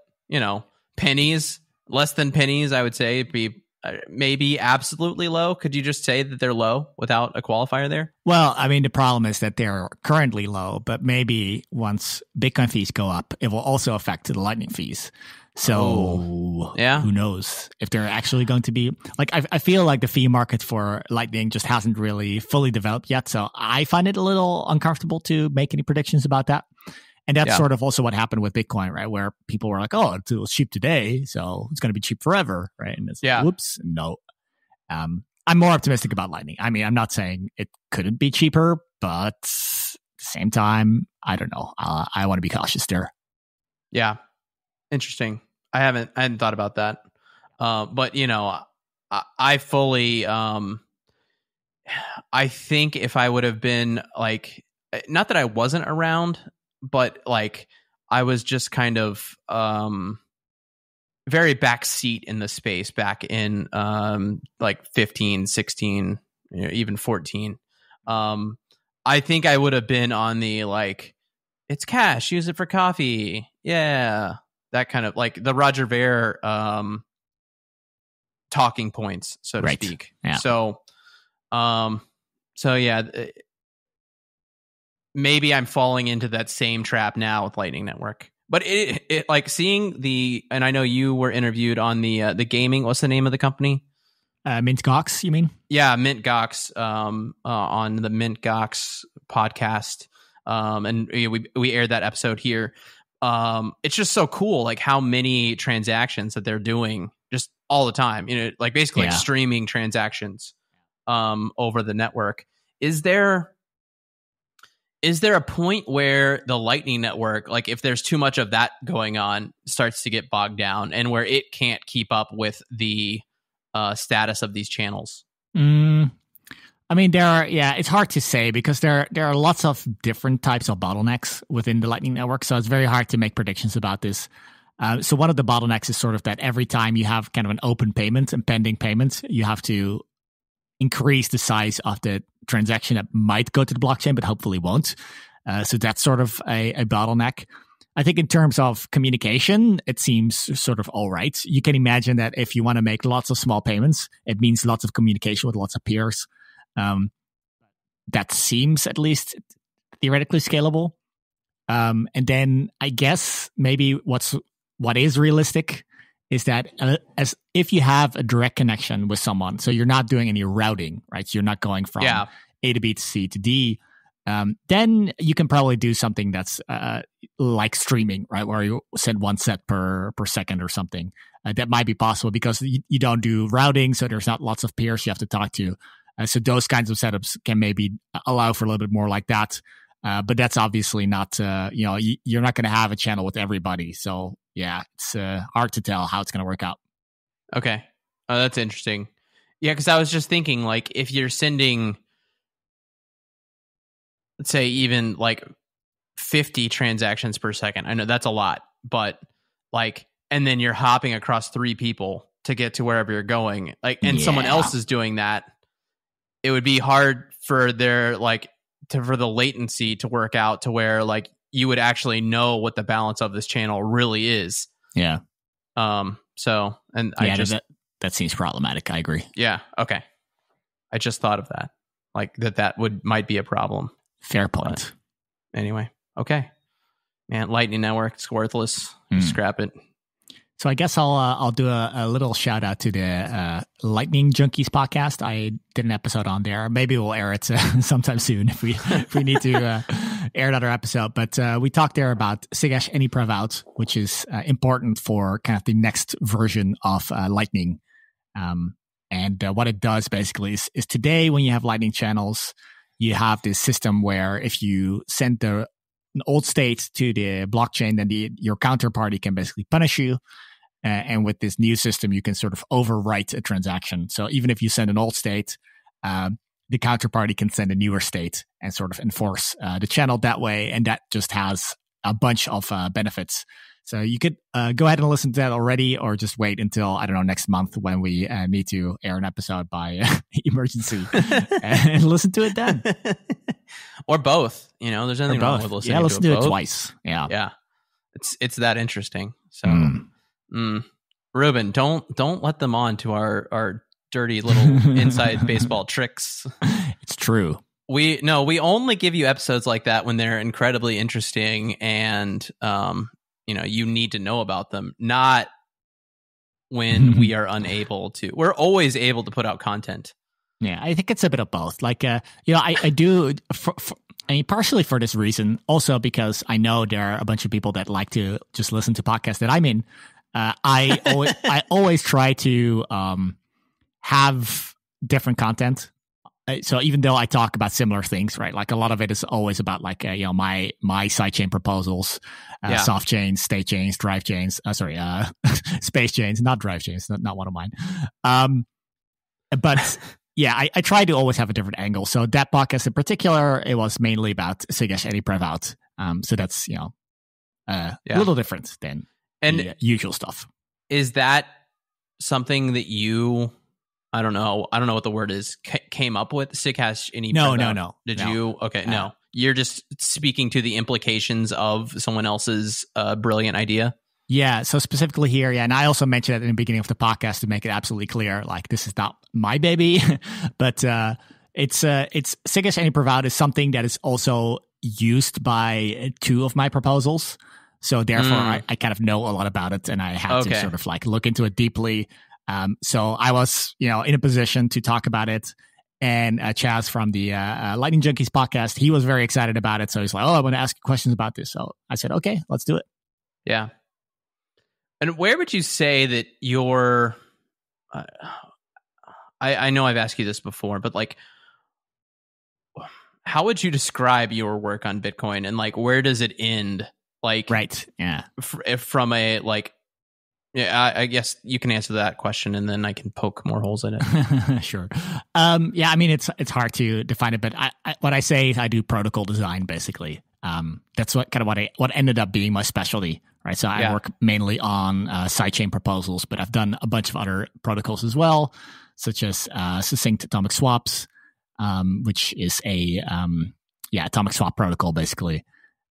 pennies, less than pennies, I would say, be maybe absolutely low. Could you just say that they're low without a qualifier there? Well, I mean, the problem is that they're currently low, but maybe once Bitcoin fees go up, it will also affect the Lightning fees. So who knows if they're actually going to be like, I feel like the fee market for Lightning just hasn't really fully developed yet. So I find it a little uncomfortable to make any predictions about that. And that's sort of also what happened with Bitcoin, right? Where people were like, oh, it was cheap today, so it's going to be cheap forever, right? And it's whoops, no. I'm more optimistic about Lightning. I mean, I'm not saying it couldn't be cheaper, but at the same time, I don't know. I want to be cautious there. Yeah. Interesting. I hadn't thought about that. But, you know, I fully, I think if I would have been like, not that I wasn't around, but like I was just kind of very backseat in the space back in like 15, 16, you know, even 14. I think I would have been on the like, it's cash, use it for coffee. Yeah. That kind of like the Roger Ver talking points, so to speak. Yeah. So yeah, maybe I'm falling into that same trap now with Lightning Network. But it like seeing and I know you were interviewed on the gaming. What's the name of the company? Mint Gox, you mean? Yeah, Mint Gox. On the Mint Gox podcast, and we aired that episode here. It's just so cool, like how many transactions that they're doing just all the time. You know, like basically like streaming transactions over the network. Is there a point where the Lightning Network, like if there's too much of that going on, starts to get bogged down and where it can't keep up with the status of these channels? I mean, it's hard to say because there are lots of different types of bottlenecks within the Lightning Network. So it's very hard to make predictions about this. So one of the bottlenecks is sort of that every time you have kind of an open payment and pending payments, you have to increase the size of the transaction that might go to the blockchain, but hopefully won't. So that's sort of a bottleneck. I think in terms of communication, it seems sort of all right. You can imagine that if you want to make lots of small payments, it means lots of communication with lots of peers. That seems at least theoretically scalable. And then I guess maybe what is realistic is that as if you have a direct connection with someone, so you're not doing any routing, right? So you're not going from A to B to C to D. Then you can probably do something that's like streaming, right? Where you send one set per second or something. That might be possible because you don't do routing, so there's not lots of peers you have to talk to. So those kinds of setups can maybe allow for a little bit more like that. But that's obviously not, you're not going to have a channel with everybody. So yeah, it's hard to tell how it's going to work out. Okay. Oh, that's interesting. Yeah, because I was just thinking, like, if you're sending, let's say, even like 50 transactions per second, I know that's a lot, but like, and then you're hopping across 3 people to get to wherever you're going, like, and someone else is doing that, it would be hard for their for the latency to work out to where like you would actually know what the balance of this channel really is. Yeah. So, and I just that seems problematic. I agree. Yeah. Okay. I just thought of that, like that might be a problem. Fair point. But anyway. Okay. Man, Lightning Network, it's worthless. Scrap it. So I guess I'll do a little shout out to the Lightning Junkies podcast. I did an episode on there. Maybe we'll air it sometime soon if we need to air another episode. But we talked there about Sigash AnyPrev out, which is important for kind of the next version of Lightning. And what it does basically is today when you have Lightning channels, you have this system where if you send an old state to the blockchain, then your counterparty can basically punish you. And with this new system, you can sort of overwrite a transaction. So even if you send an old state, the counterparty can send a newer state and sort of enforce the channel that way. And that just has a bunch of benefits. So you could go ahead and listen to that already, or just wait until, I don't know, next month when we need to air an episode by emergency and listen to it then. Or both. You know, there's anything wrong with listening to it. Yeah, listen to it twice. Yeah. Yeah. It's that interesting. So, Ruben, don't let them on to our dirty little inside baseball tricks. It's true. We only give you episodes like that when they're incredibly interesting and you need to know about them, not when we are unable to. We're always able to put out content. Yeah, I think it's a bit of both. Like, I do, partially for this reason, also because I know there are a bunch of people that like to just listen to podcasts that I'm in. I always try to have different content. So even though I talk about similar things, right? Like a lot of it is always about like, my sidechain proposals, soft chains, state chains, drive chains, space chains, not drive chains, not one of mine. But yeah, I try to always have a different angle. So that podcast in particular, it was mainly about Sigash Ediprevout. So that's, a little different than the usual stuff. Is that something that you, I don't know what the word is, came up with? Sigash Ediprevout? No. Did you? Okay, no. You're just speaking to the implications of someone else's brilliant idea? Yeah, so specifically here, and I also mentioned it in the beginning of the podcast to make it absolutely clear, like this is not my baby, but it's Sigash Ediprevout is something that is also used by two of my proposals. So therefore, I kind of know a lot about it, and I had to sort of like look into it deeply. So I was, in a position to talk about it. And Chaz from the Lightning Junkies podcast, he was very excited about it. So he's like, "Oh, I want to ask you questions about this." So I said, "Okay, let's do it." Yeah. And where would you say that your? I know I've asked you this before, but like, how would you describe your work on Bitcoin, and like, where does it end? Like, right? Yeah. From a like. Yeah, I guess you can answer that question, and then I can poke more holes in it. Sure. Yeah, I mean, it's hard to define it, but what I say is I do protocol design, basically. That's what ended up being my specialty, right? So I work mainly on sidechain proposals, but I've done a bunch of other protocols as well, such as succinct atomic swaps, which is a atomic swap protocol, basically.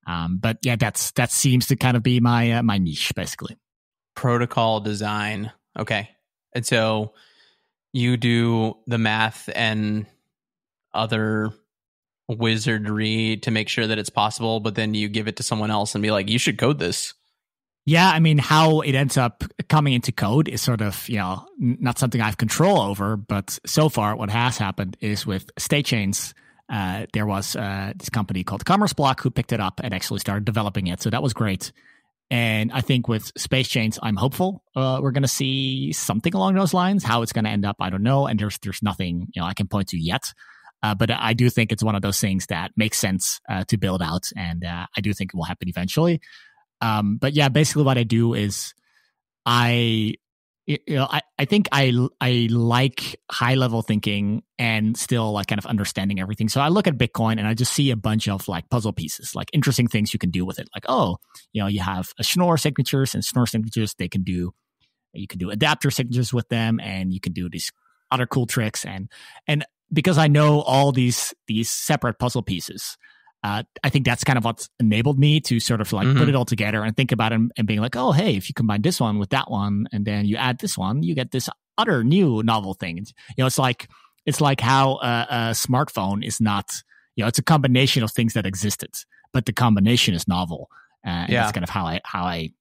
But yeah, that seems to kind of be my my niche, basically. Protocol design. Okay. And so you do the math and other wizardry to make sure that it's possible, but then you give it to someone else and be like, you should code this. Yeah, I mean, how it ends up coming into code is sort of, not something I have control over, but so far what has happened is with state chains, there was this company called Commerce Block who picked it up and actually started developing it. So that was great. And I think with space chains, I'm hopeful we're going to see something along those lines. How it's going to end up, I don't know. And there's nothing I can point to yet. But I do think it's one of those things that makes sense to build out, and I do think it will happen eventually. But yeah, basically what I do is I think I like high level thinking and still like kind of understanding everything. So I look at Bitcoin and I just see a bunch of like puzzle pieces, like interesting things you can do with it. Like, you have a Schnorr signatures, and Schnorr signatures, you can do adapter signatures with them, and you can do these other cool tricks. And because I know all these separate puzzle pieces, I think that's kind of what's enabled me to sort of like put it all together and think about it and being like, oh, hey, if you combine this one with that one and then you add this one, you get this other new novel thing. It's like how a smartphone is not, it's a combination of things that existed, but the combination is novel. And that's kind of how I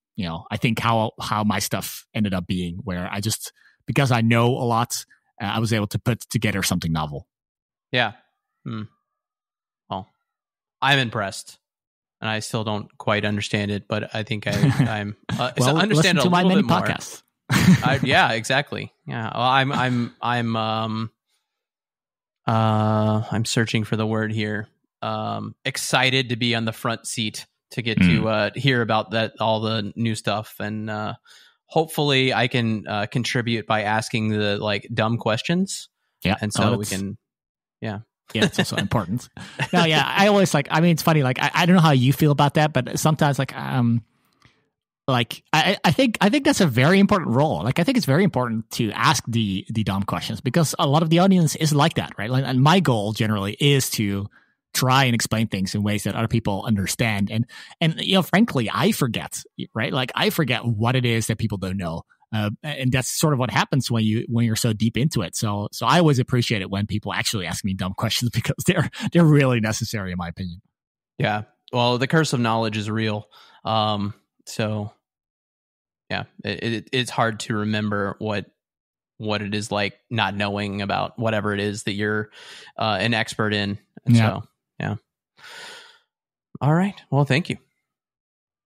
think how my stuff ended up being, where I just, because I know a lot, I was able to put together something novel. Yeah. Well, I'm impressed, and I still don't quite understand it, but I think I'm well, understand listen it a to my little many bit more. Podcasts. Yeah, exactly. Yeah, well, I'm searching for the word here. Excited to be on the front seat to get to hear about all the new stuff, and hopefully I can contribute by asking the like dumb questions. Yeah, and so we can. Yeah. Yeah, it's also important. No, yeah, I always it's funny. Like, I don't know how you feel about that, but sometimes I think that's a very important role. Like, I think it's very important to ask the dumb questions, because a lot of the audience is like that, right? Like, and my goal generally is to try and explain things in ways that other people understand. And frankly, I forget, right? Like, I forget what it is that people don't know. And that's sort of what happens when you're so deep into it. So I always appreciate it when people actually ask me dumb questions because they're really necessary in my opinion. Yeah. Well, the curse of knowledge is real. So yeah, it's hard to remember what it is like not knowing about whatever it is that you're an expert in. And so, yeah. All right. Well, thank you.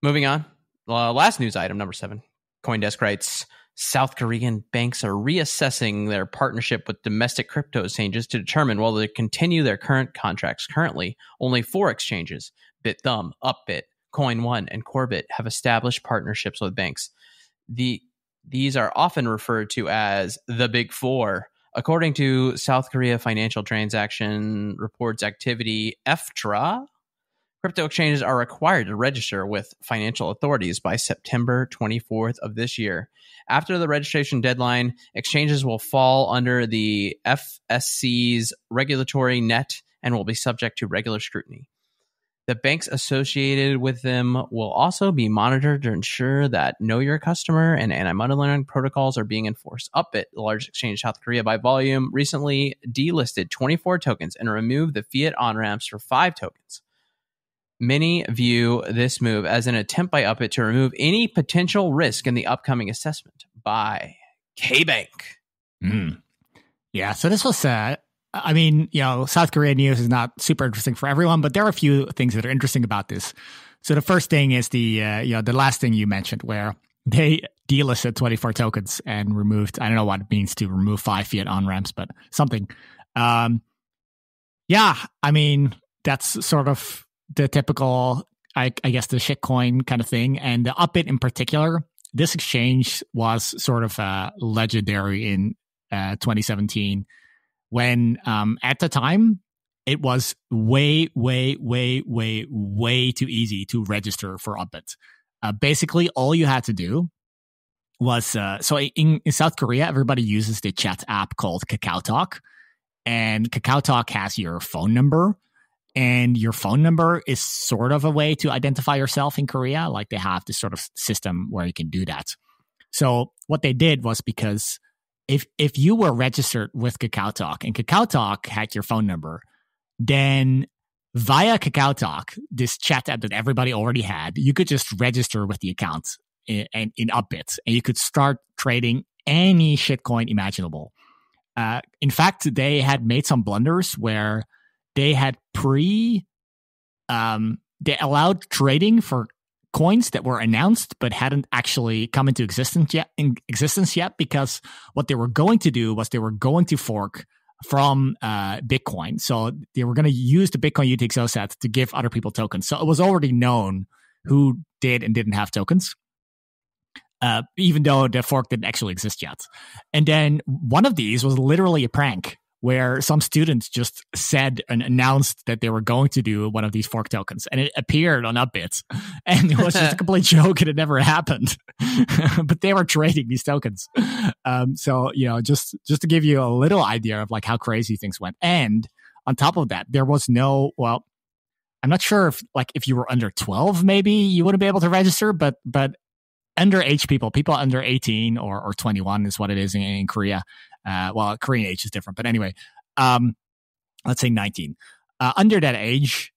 Moving on. Last news item, number 7. CoinDesk writes, South Korean banks are reassessing their partnership with domestic crypto exchanges to determine whether to continue their current contracts. Currently, only 4 exchanges, BitThumb, Upbit, Coin1, and Corbit, have established partnerships with banks. These are often referred to as the Big Four. According to South Korea Financial Transaction Reports Activity, FTRA, crypto exchanges are required to register with financial authorities by September 24th of this year. After the registration deadline, exchanges will fall under the FSC's regulatory net and will be subject to regular scrutiny. The banks associated with them will also be monitored to ensure that Know Your Customer and anti-money laundering protocols are being enforced. Upbit, the largest exchange in South Korea by volume, recently delisted 24 tokens and removed the fiat on-ramps for 5 tokens. Many view this move as an attempt by Upbit to remove any potential risk in the upcoming assessment by K-Bank. Yeah, so this was I mean, South Korean news is not super interesting for everyone, but there are a few things that are interesting about this. So the first thing is the last thing you mentioned, where they delisted 24 tokens and removed, I don't know what it means to remove 5 fiat on-ramps, but something. Yeah, I mean, that's sort of the typical, I guess, the shitcoin kind of thing. And the Upbit in particular, this exchange was sort of legendary in 2017 when at the time it was way too easy to register for Upbit. Basically, all you had to do was, so in South Korea, everybody uses the chat app called KakaoTalk. And KakaoTalk has your phone number. And your phone number is sort of a way to identify yourself in Korea. Like they have this sort of system where you can do that. So what they did was, because if you were registered with KakaoTalk and KakaoTalk had your phone number, then via KakaoTalk, this chat app that everybody already had, you could just register with the account in Upbit, and you could start trading any shitcoin imaginable. In fact, they had made some blunders where they had they allowed trading for coins that were announced but hadn't actually come into existence yet, because what they were going to do was they were going to fork from Bitcoin. So they were going to use the Bitcoin UTXO set to give other people tokens. So it was already known who did and didn't have tokens, even though the fork didn't actually exist yet. And then one of these was literally a prank, where some students just said and announced that they were going to do one of these fork tokens, and it appeared on Upbit, and it was just a complete joke, and it never happened. But they were trading these tokens. So just to give you a little idea of like how crazy things went. And on top of that, there was I'm not sure if you were under 12, maybe you wouldn't be able to register, but underage people under 18 or 21 is what it is in Korea. Korean age is different, but anyway, let's say 19. Under that age,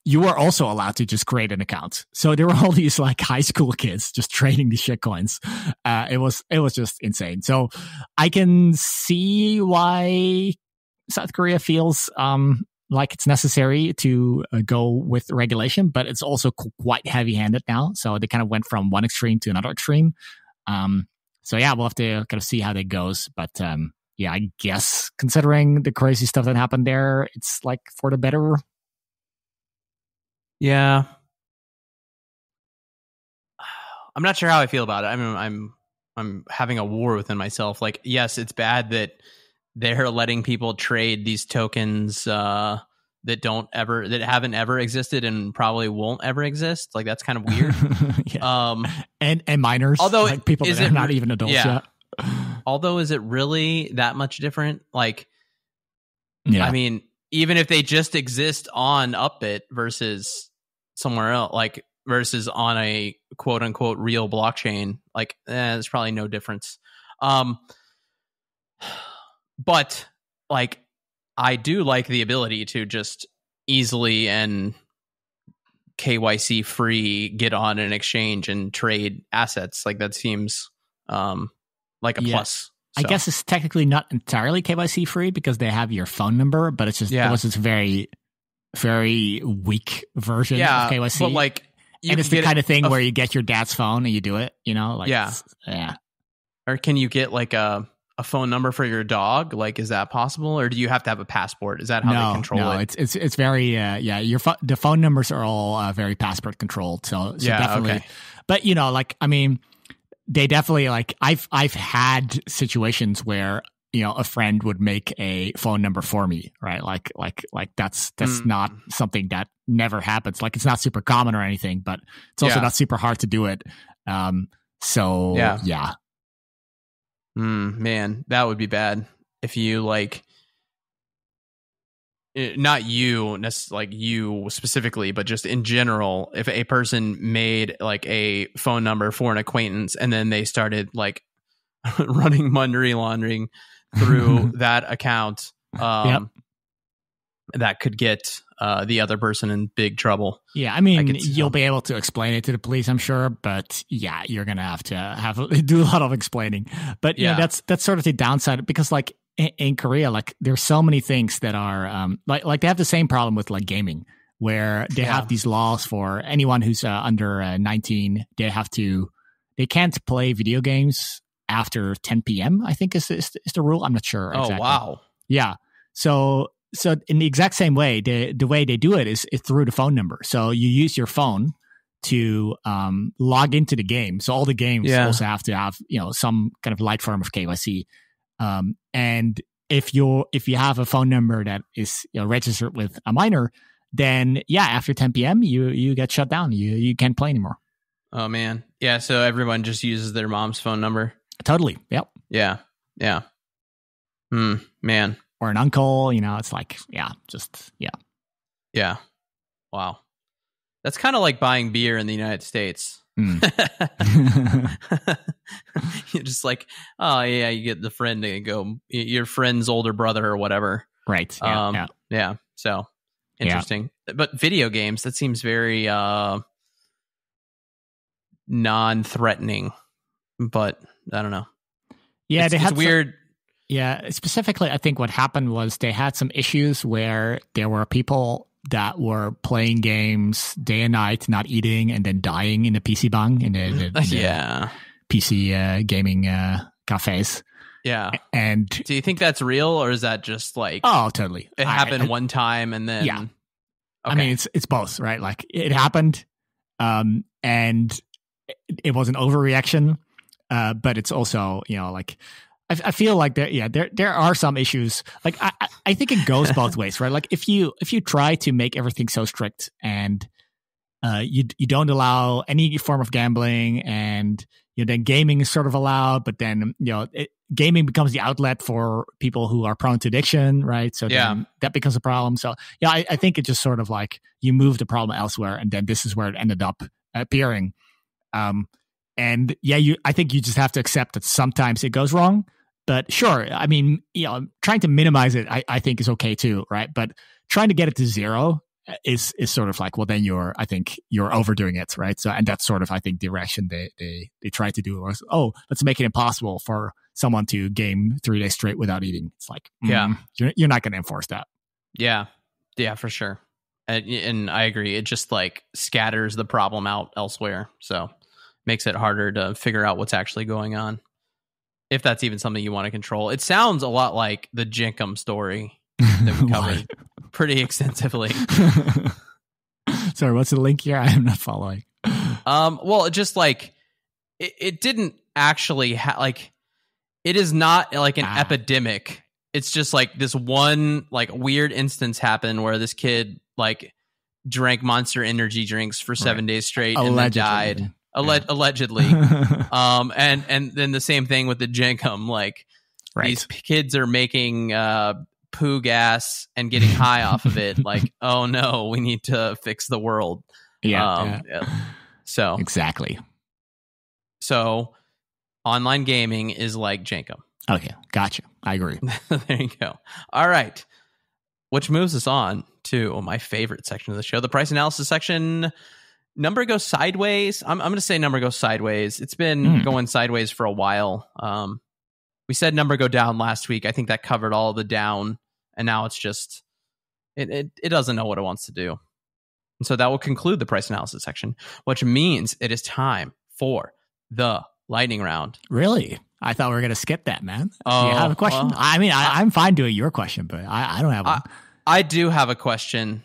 you were also allowed to just create an account. So there were all these like high school kids just trading these shitcoins. It was just insane. So I can see why South Korea feels like it's necessary to go with regulation, but it's also quite heavy-handed now. So they kind of went from one extreme to another extreme. So yeah, we'll have to kind of see how that goes. But yeah, I guess considering the crazy stuff that happened there, it's like for the better. Yeah. I'm not sure how I feel about it. I mean, I'm having a war within myself. Like, yes, it's bad that they're letting people trade these tokens that haven't ever existed and probably won't ever exist. Like, that's kind of weird. Yeah. And minors, although like people that are not even adults yet. Although, is it really that much different? Like, yeah. I mean, even if they just exist on Upbit versus somewhere else, like versus on a quote unquote real blockchain, like there's probably no difference. But like, I do like the ability to just easily and KYC free get on an exchange and trade assets. Like that seems like a plus. I guess it's technically not entirely KYC free because they have your phone number, but it's just it was this very, very weak version of KYC. But like, and it's the kind of thing where you get your dad's phone and you do it, you know? Like, yeah. Or can you get like a phone number for your dog? Like, is that possible? Or do you have to have a passport? Is that how they control it? No, it's very, the phone numbers are all very passport controlled. So definitely. Okay. But, you know, like, I mean, they definitely, like, I've had situations where, you know, a friend would make a phone number for me, right? Like that's not something that never happens. Like, it's not super common or anything, but it's also not super hard to do it. Man, that would be bad if you like, not you, like you specifically, but just in general, if a person made like a phone number for an acquaintance and then they started like running money laundering through that account, that could get the other person in big trouble. Yeah, I mean, you'll be able to explain it to the police, I'm sure, but yeah, you're gonna have to do a lot of explaining. But yeah, that's sort of the downside, because like in Korea, like there's so many things that are like they have the same problem with like gaming, where they have these laws for anyone who's under 19. They can't play video games after 10 p.m. I think is the rule. I'm not sure exactly. Oh wow. Yeah. So in the exact same way, the way they do it is through the phone number. So you use your phone to log into the game. So all the games also have to have, you know, some kind of light form of KYC. And if you have a phone number that is, you know, registered with a minor, then after 10 p.m. you get shut down. You can't play anymore. Oh man, yeah. So everyone just uses their mom's phone number. Totally. Yep. Yeah. Man. Or an uncle, you know, it's like, Yeah. Wow. That's kind of like buying beer in the United States. You're just like, oh yeah, you get the friend to go, your friend's older brother or whatever. Right. Yeah. So interesting. Yeah. But video games, that seems very non-threatening, but I don't know. Yeah, it's weird. Yeah, specifically, I think what happened was they had some issues where there were people that were playing games day and night, not eating, and then dying in the PC bang, in the PC gaming cafes. Yeah. And do you think that's real, or is that just like... Oh, totally. It happened one time and then... Yeah. Okay. I mean, it's both, right? Like, it happened, and it was an overreaction, but it's also, you know, like... I feel like there are some issues. Like I think it goes both ways, right? Like if you try to make everything so strict and you don't allow any form of gambling, and you know, then gaming is sort of allowed, but then you know gaming becomes the outlet for people who are prone to addiction, right? So then that becomes a problem. So yeah, I think it just sort of like you move the problem elsewhere, and then this is where it ended up appearing. And yeah, I think you just have to accept that sometimes it goes wrong. But sure, I mean, you know, trying to minimize it, I think is okay too, right? But trying to get it to zero is sort of like, well, then I think you're overdoing it, right? So, and that's sort of, I think, the direction they try to do was, let's make it impossible for someone to game 3 days straight without eating. It's like, you're not going to enforce that. Yeah, for sure. And I agree. It just like scatters the problem out elsewhere. So makes it harder to figure out what's actually going on, if that's even something you want to control. It sounds a lot like the Jenkum story that we covered pretty extensively. Sorry, what's the link here? I am not following. Well, it just like it didn't actually it is not like an epidemic. It's just like this one like weird instance happened where this kid like drank Monster Energy drinks for 7 days straight and then died. Allegedly. And then the same thing with the Jenkum, like these kids are making poo gas and getting high off of it. Like, oh no, we need to fix the world. Yeah. So Exactly. So online gaming is like Jenga. Okay, gotcha. I agree. There you go. All right. Which moves us on to my favorite section of the show, the price analysis section. Number goes sideways. I'm going to say number goes sideways. It's been going sideways for a while. We said number go down last week. I think that covered all the down, and now it's just it doesn't know what it wants to do. And so that will conclude the price analysis section, which means it is time for the lightning round. Really? I thought we were going to skip that, man. Do you have a question? Well, I mean, I'm fine doing your question, but I don't have one. I do have a question,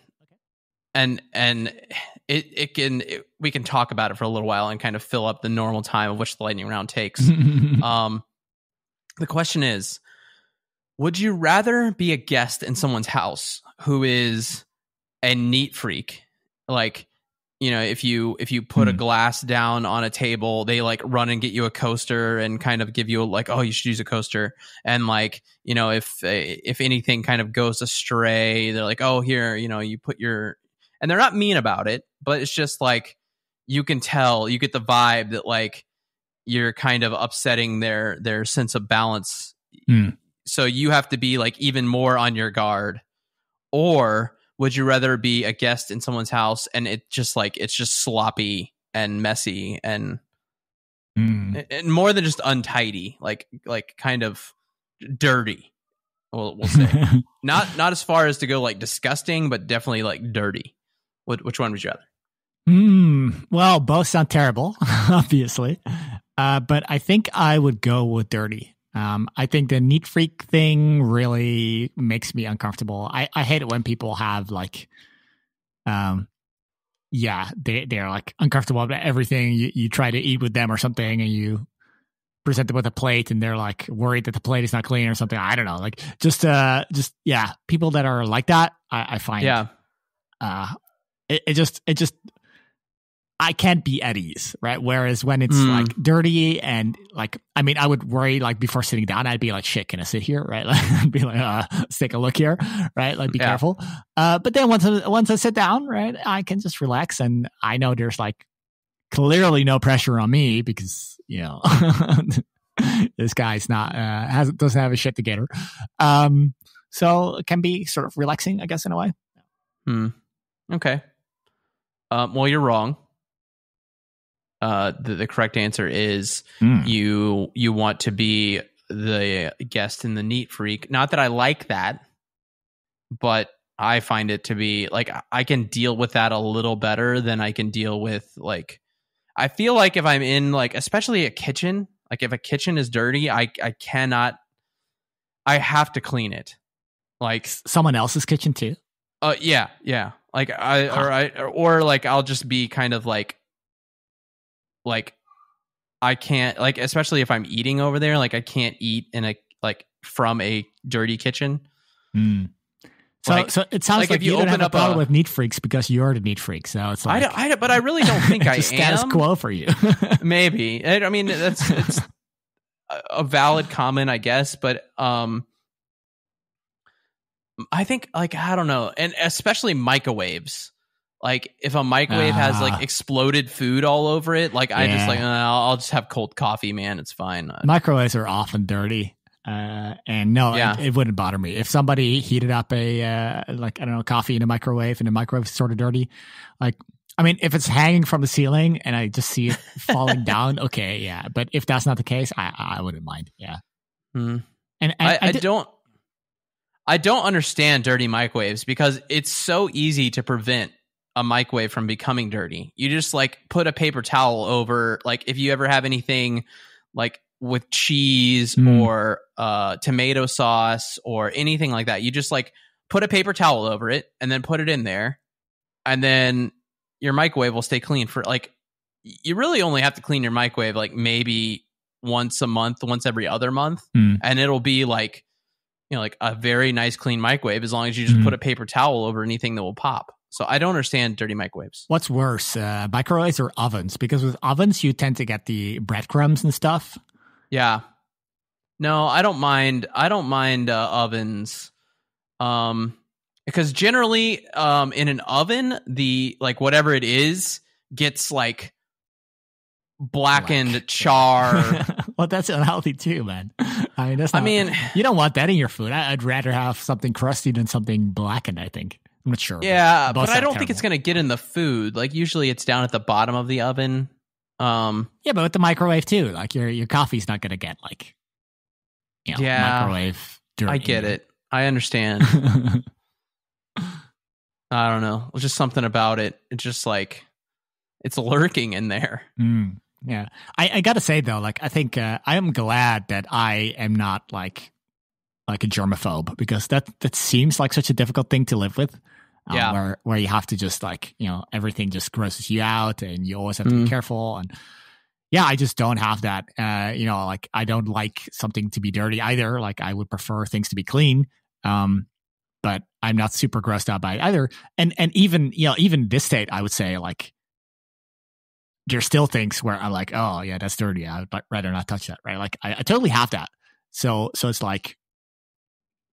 and we can talk about it for a little while and kind of fill up the normal time of which the lightning round takes. The question is, would you rather be a guest in someone's house who is a neat freak? Like, you know, if you put a glass down on a table, they like run and get you a coaster and kind of give you like, oh, you should use a coaster. And like, you know, if anything kind of goes astray, they're like, oh, here, you know, you put your, and they're not mean about it, but it's just like, you can tell, you get the vibe that like you're kind of upsetting their sense of balance. So you have to be like even more on your guard. Or would you rather be a guest in someone's house and it's just sloppy and messy and more than just untidy, like kind of dirty? We'll say not as far as to go like disgusting, but definitely like dirty. Which one would you rather? Well, both sound terrible, obviously, but I think I would go with dirty. I think the neat freak thing really makes me uncomfortable. I hate it when people have like, they're like uncomfortable about everything. You try to eat with them or something and you present them with a plate and they're like worried that the plate is not clean or something. I don't know. Like just people that are like that, I find, it just, I can't be at ease, right? Whereas when it's like dirty and like, I mean, I would worry like before sitting down, I'd be like, shit, can I sit here? Right? Like, I'd be like, let's take a look here, right? Like, be careful. But then once I sit down, right, I can just relax and I know there's like clearly no pressure on me because, you know, this guy's not, doesn't have his shit together. So it can be sort of relaxing, I guess, in a way. Okay. Well, you're wrong. The correct answer is you want to be the guest in the neat freak. Not that I like that, but I find it to be like I can deal with that a little better than I can deal with like, I feel like if I'm in like, especially a kitchen, like if a kitchen is dirty, I have to clean it. Like someone else's kitchen too. Yeah. Like or like I'll just be kind of like I can't, like, especially if I'm eating over there, like I can't eat in a like from a dirty kitchen. So it sounds like you don't have a problem with neat freaks because you're the neat freak. So it's like but I really don't think I am. Status quo for you. Maybe. I mean it's a valid comment, I guess, but I think like I don't know, and especially microwaves. Like if a microwave has like exploded food all over it, like I just like I'll just have cold coffee, man. It's fine. Microwaves are often dirty, and no, it wouldn't bother me if somebody heated up a like I don't know coffee in a microwave and the microwave is sort of dirty. Like I mean, if it's hanging from the ceiling and I just see it falling down, okay, yeah. But if that's not the case, I wouldn't mind. Yeah, and I don't understand dirty microwaves because it's so easy to prevent a microwave from becoming dirty. You just like put a paper towel over, like if you ever have anything like with cheese or tomato sauce or anything like that, you just like put a paper towel over it and then put it in there, and then your microwave will stay clean for like, you really only have to clean your microwave like maybe once a month, once every other month, and it'll be like, you know, like a very nice clean microwave as long as you just put a paper towel over anything that will pop. So I don't understand dirty microwaves. What's worse, microwaves or ovens? Because with ovens, you tend to get the breadcrumbs and stuff. Yeah. No, I don't mind ovens. Because generally, in an oven, the like whatever it is gets like blackened char. Well, that's unhealthy too, man. I mean, that's not, you don't want that in your food. I'd rather have something crusty than something blackened, I think. I'm not sure. Yeah, but I don't think it's going to get in the food. Like usually it's down at the bottom of the oven. Yeah, but with the microwave too, like your coffee's not going to get like, microwave dirty. I get it. I understand. I don't know. It's just something about it. It's just like it's lurking in there. Yeah. I got to say though, like I think I am glad that I am not like a germaphobe, because that seems like such a difficult thing to live with. Where you have to just like, everything just grosses you out and you always have to be careful. And yeah, I just don't have that. Like I don't like something to be dirty either. Like I would prefer things to be clean. But I'm not super grossed out by it either. And even, even this state, I would say like, there's still things where I'm like, oh yeah, that's dirty. I would rather not touch that. Right. Like I totally have that. So it's like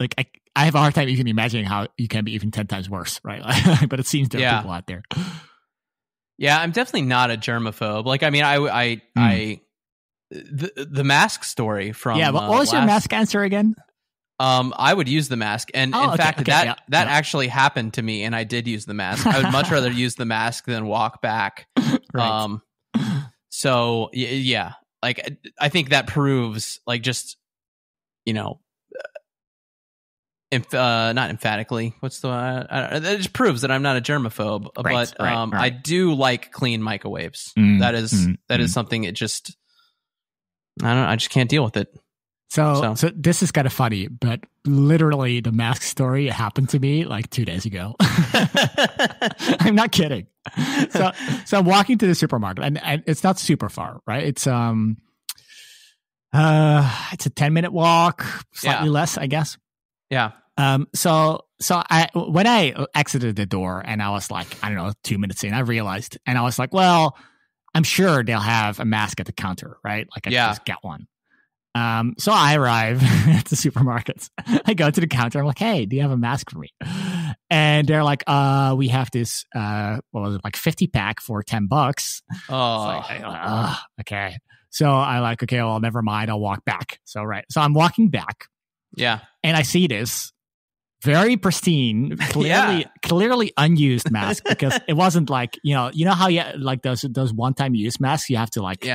I have a hard time even imagining how you can be even 10 times worse. Right. But it seems there are people out there. Yeah. I'm definitely not a germaphobe. Like, I mean, the mask story from, what was your mask answer again? I would use the mask, and in fact, that actually happened to me, and I did use the mask. I would much rather use the mask than walk back. Right. So yeah, like I think that proves, like, just not emphatically. What's the? It just proves that I'm not a germaphobe. Right, but I do like clean microwaves. That is something. It just I don't know. I just can't deal with it. So this is kind of funny, but literally the mask story happened to me like 2 days ago. I'm not kidding. So I'm walking to the supermarket, and it's not super far, right? It's a 10-minute walk, slightly less, I guess. Yeah. So when I exited the door and I was like, I don't know, 2 minutes in, I realized, and I was like, well, I'm sure they'll have a mask at the counter, right? Like I can just get one. So I arrive at the supermarkets. I go to the counter. I'm like, hey, do you have a mask for me? And they're like, we have this, what was it, like 50 pack for $10. Oh, okay. So I like, okay, well, never mind. I'll walk back. So I'm walking back. Yeah. And I see this very pristine, clearly unused mask, because it wasn't like, you know how you like those one-time use masks, you have to like,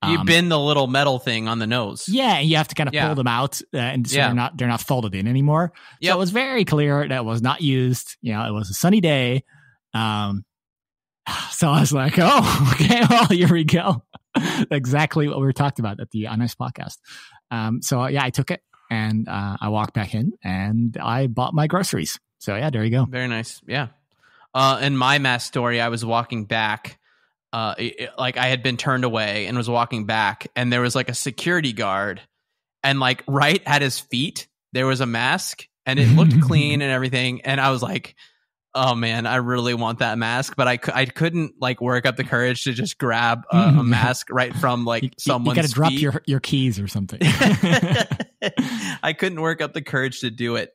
you bend the little metal thing on the nose. Yeah, and you have to kind of pull them out, and so they're not folded in anymore. So it was very clear that it was not used. It was a sunny day. So I was like, oh, okay, well, here we go. Exactly what we were talking about at the Honest podcast. So I took it, and I walked back in, and I bought my groceries. So yeah, there you go. Very nice. Yeah. In my mask story, I was walking back. Like I had been turned away and was walking back, and there was like a security guard, and like right at his feet there was a mask, and it looked clean and everything, and I was like, oh man, I really want that mask, but I couldn't like work up the courage to just grab a mask right from like someone's you gotta drop feet. your keys or something. I couldn't work up the courage to do it.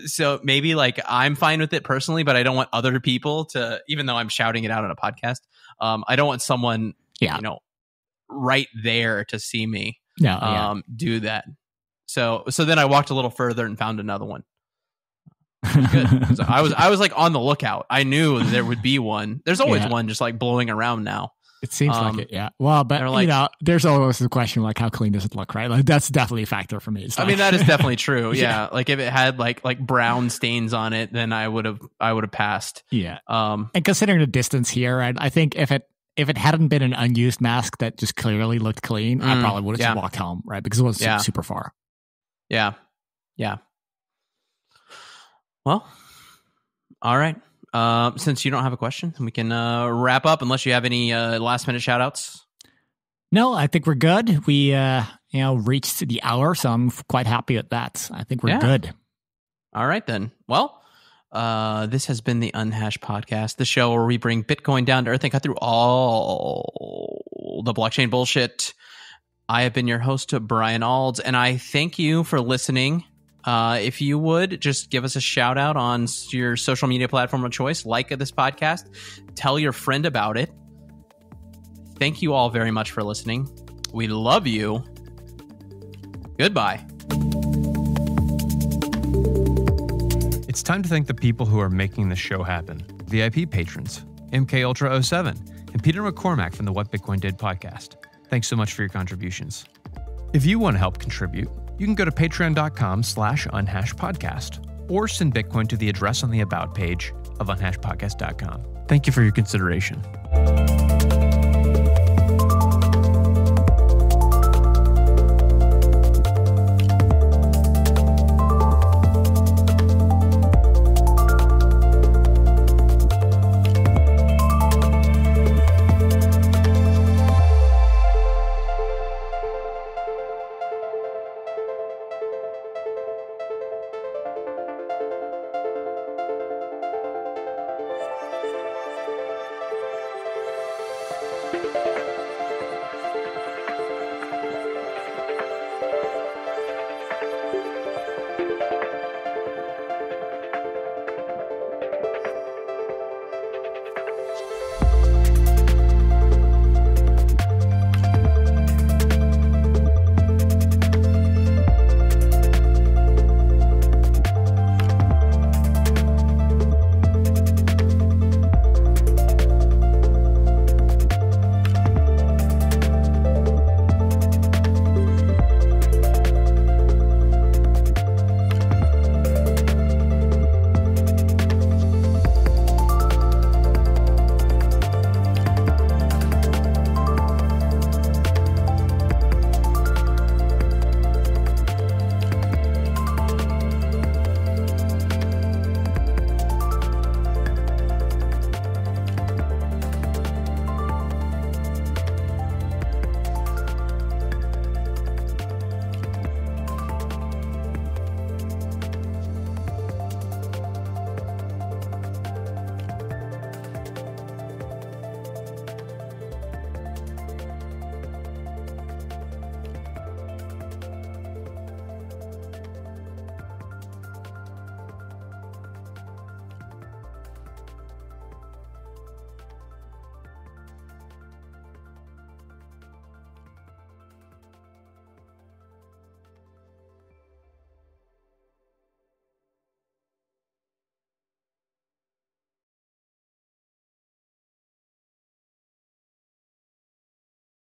So maybe like I'm fine with it personally, but I don't want other people to, even though I'm shouting it out on a podcast, I don't want someone, right there to see me do that. So then I walked a little further and found another one. Good. So I was like on the lookout. I knew there would be one. There's always one just like blowing around now. It seems like it, yeah. Well, but like, there's always the question like, how clean does it look, right? Like that's definitely a factor for me. I mean, that is definitely true. Yeah. Like if it had like brown stains on it, then I would have passed. Yeah. And considering the distance here, I think if it hadn't been an unused mask that just clearly looked clean, I probably would have just walked home, right? Because it was super far. Yeah. Yeah. Well, all right. Since you don't have a question, we can wrap up unless you have any last minute shout outs. No, I think we're good. We reached the hour, so I'm quite happy with that. I think we're good. All right then. Well, this has been the Unhashed Podcast, the show where we bring Bitcoin down to earth and cut through all the blockchain bullshit. I have been your host, Brian Alds, and I thank you for listening If you would, just give us a shout out on your social media platform of choice. Like this podcast. Tell your friend about it. Thank you all very much for listening. We love you. Goodbye. It's time to thank the people who are making this show happen. VIP patrons, MK Ultra 07, and Peter McCormack from the What Bitcoin Did podcast. Thanks so much for your contributions. If you want to help contribute, you can go to patreon.com/unhashedpodcast or send Bitcoin to the address on the About page of unhashedpodcast.com. Thank you for your consideration.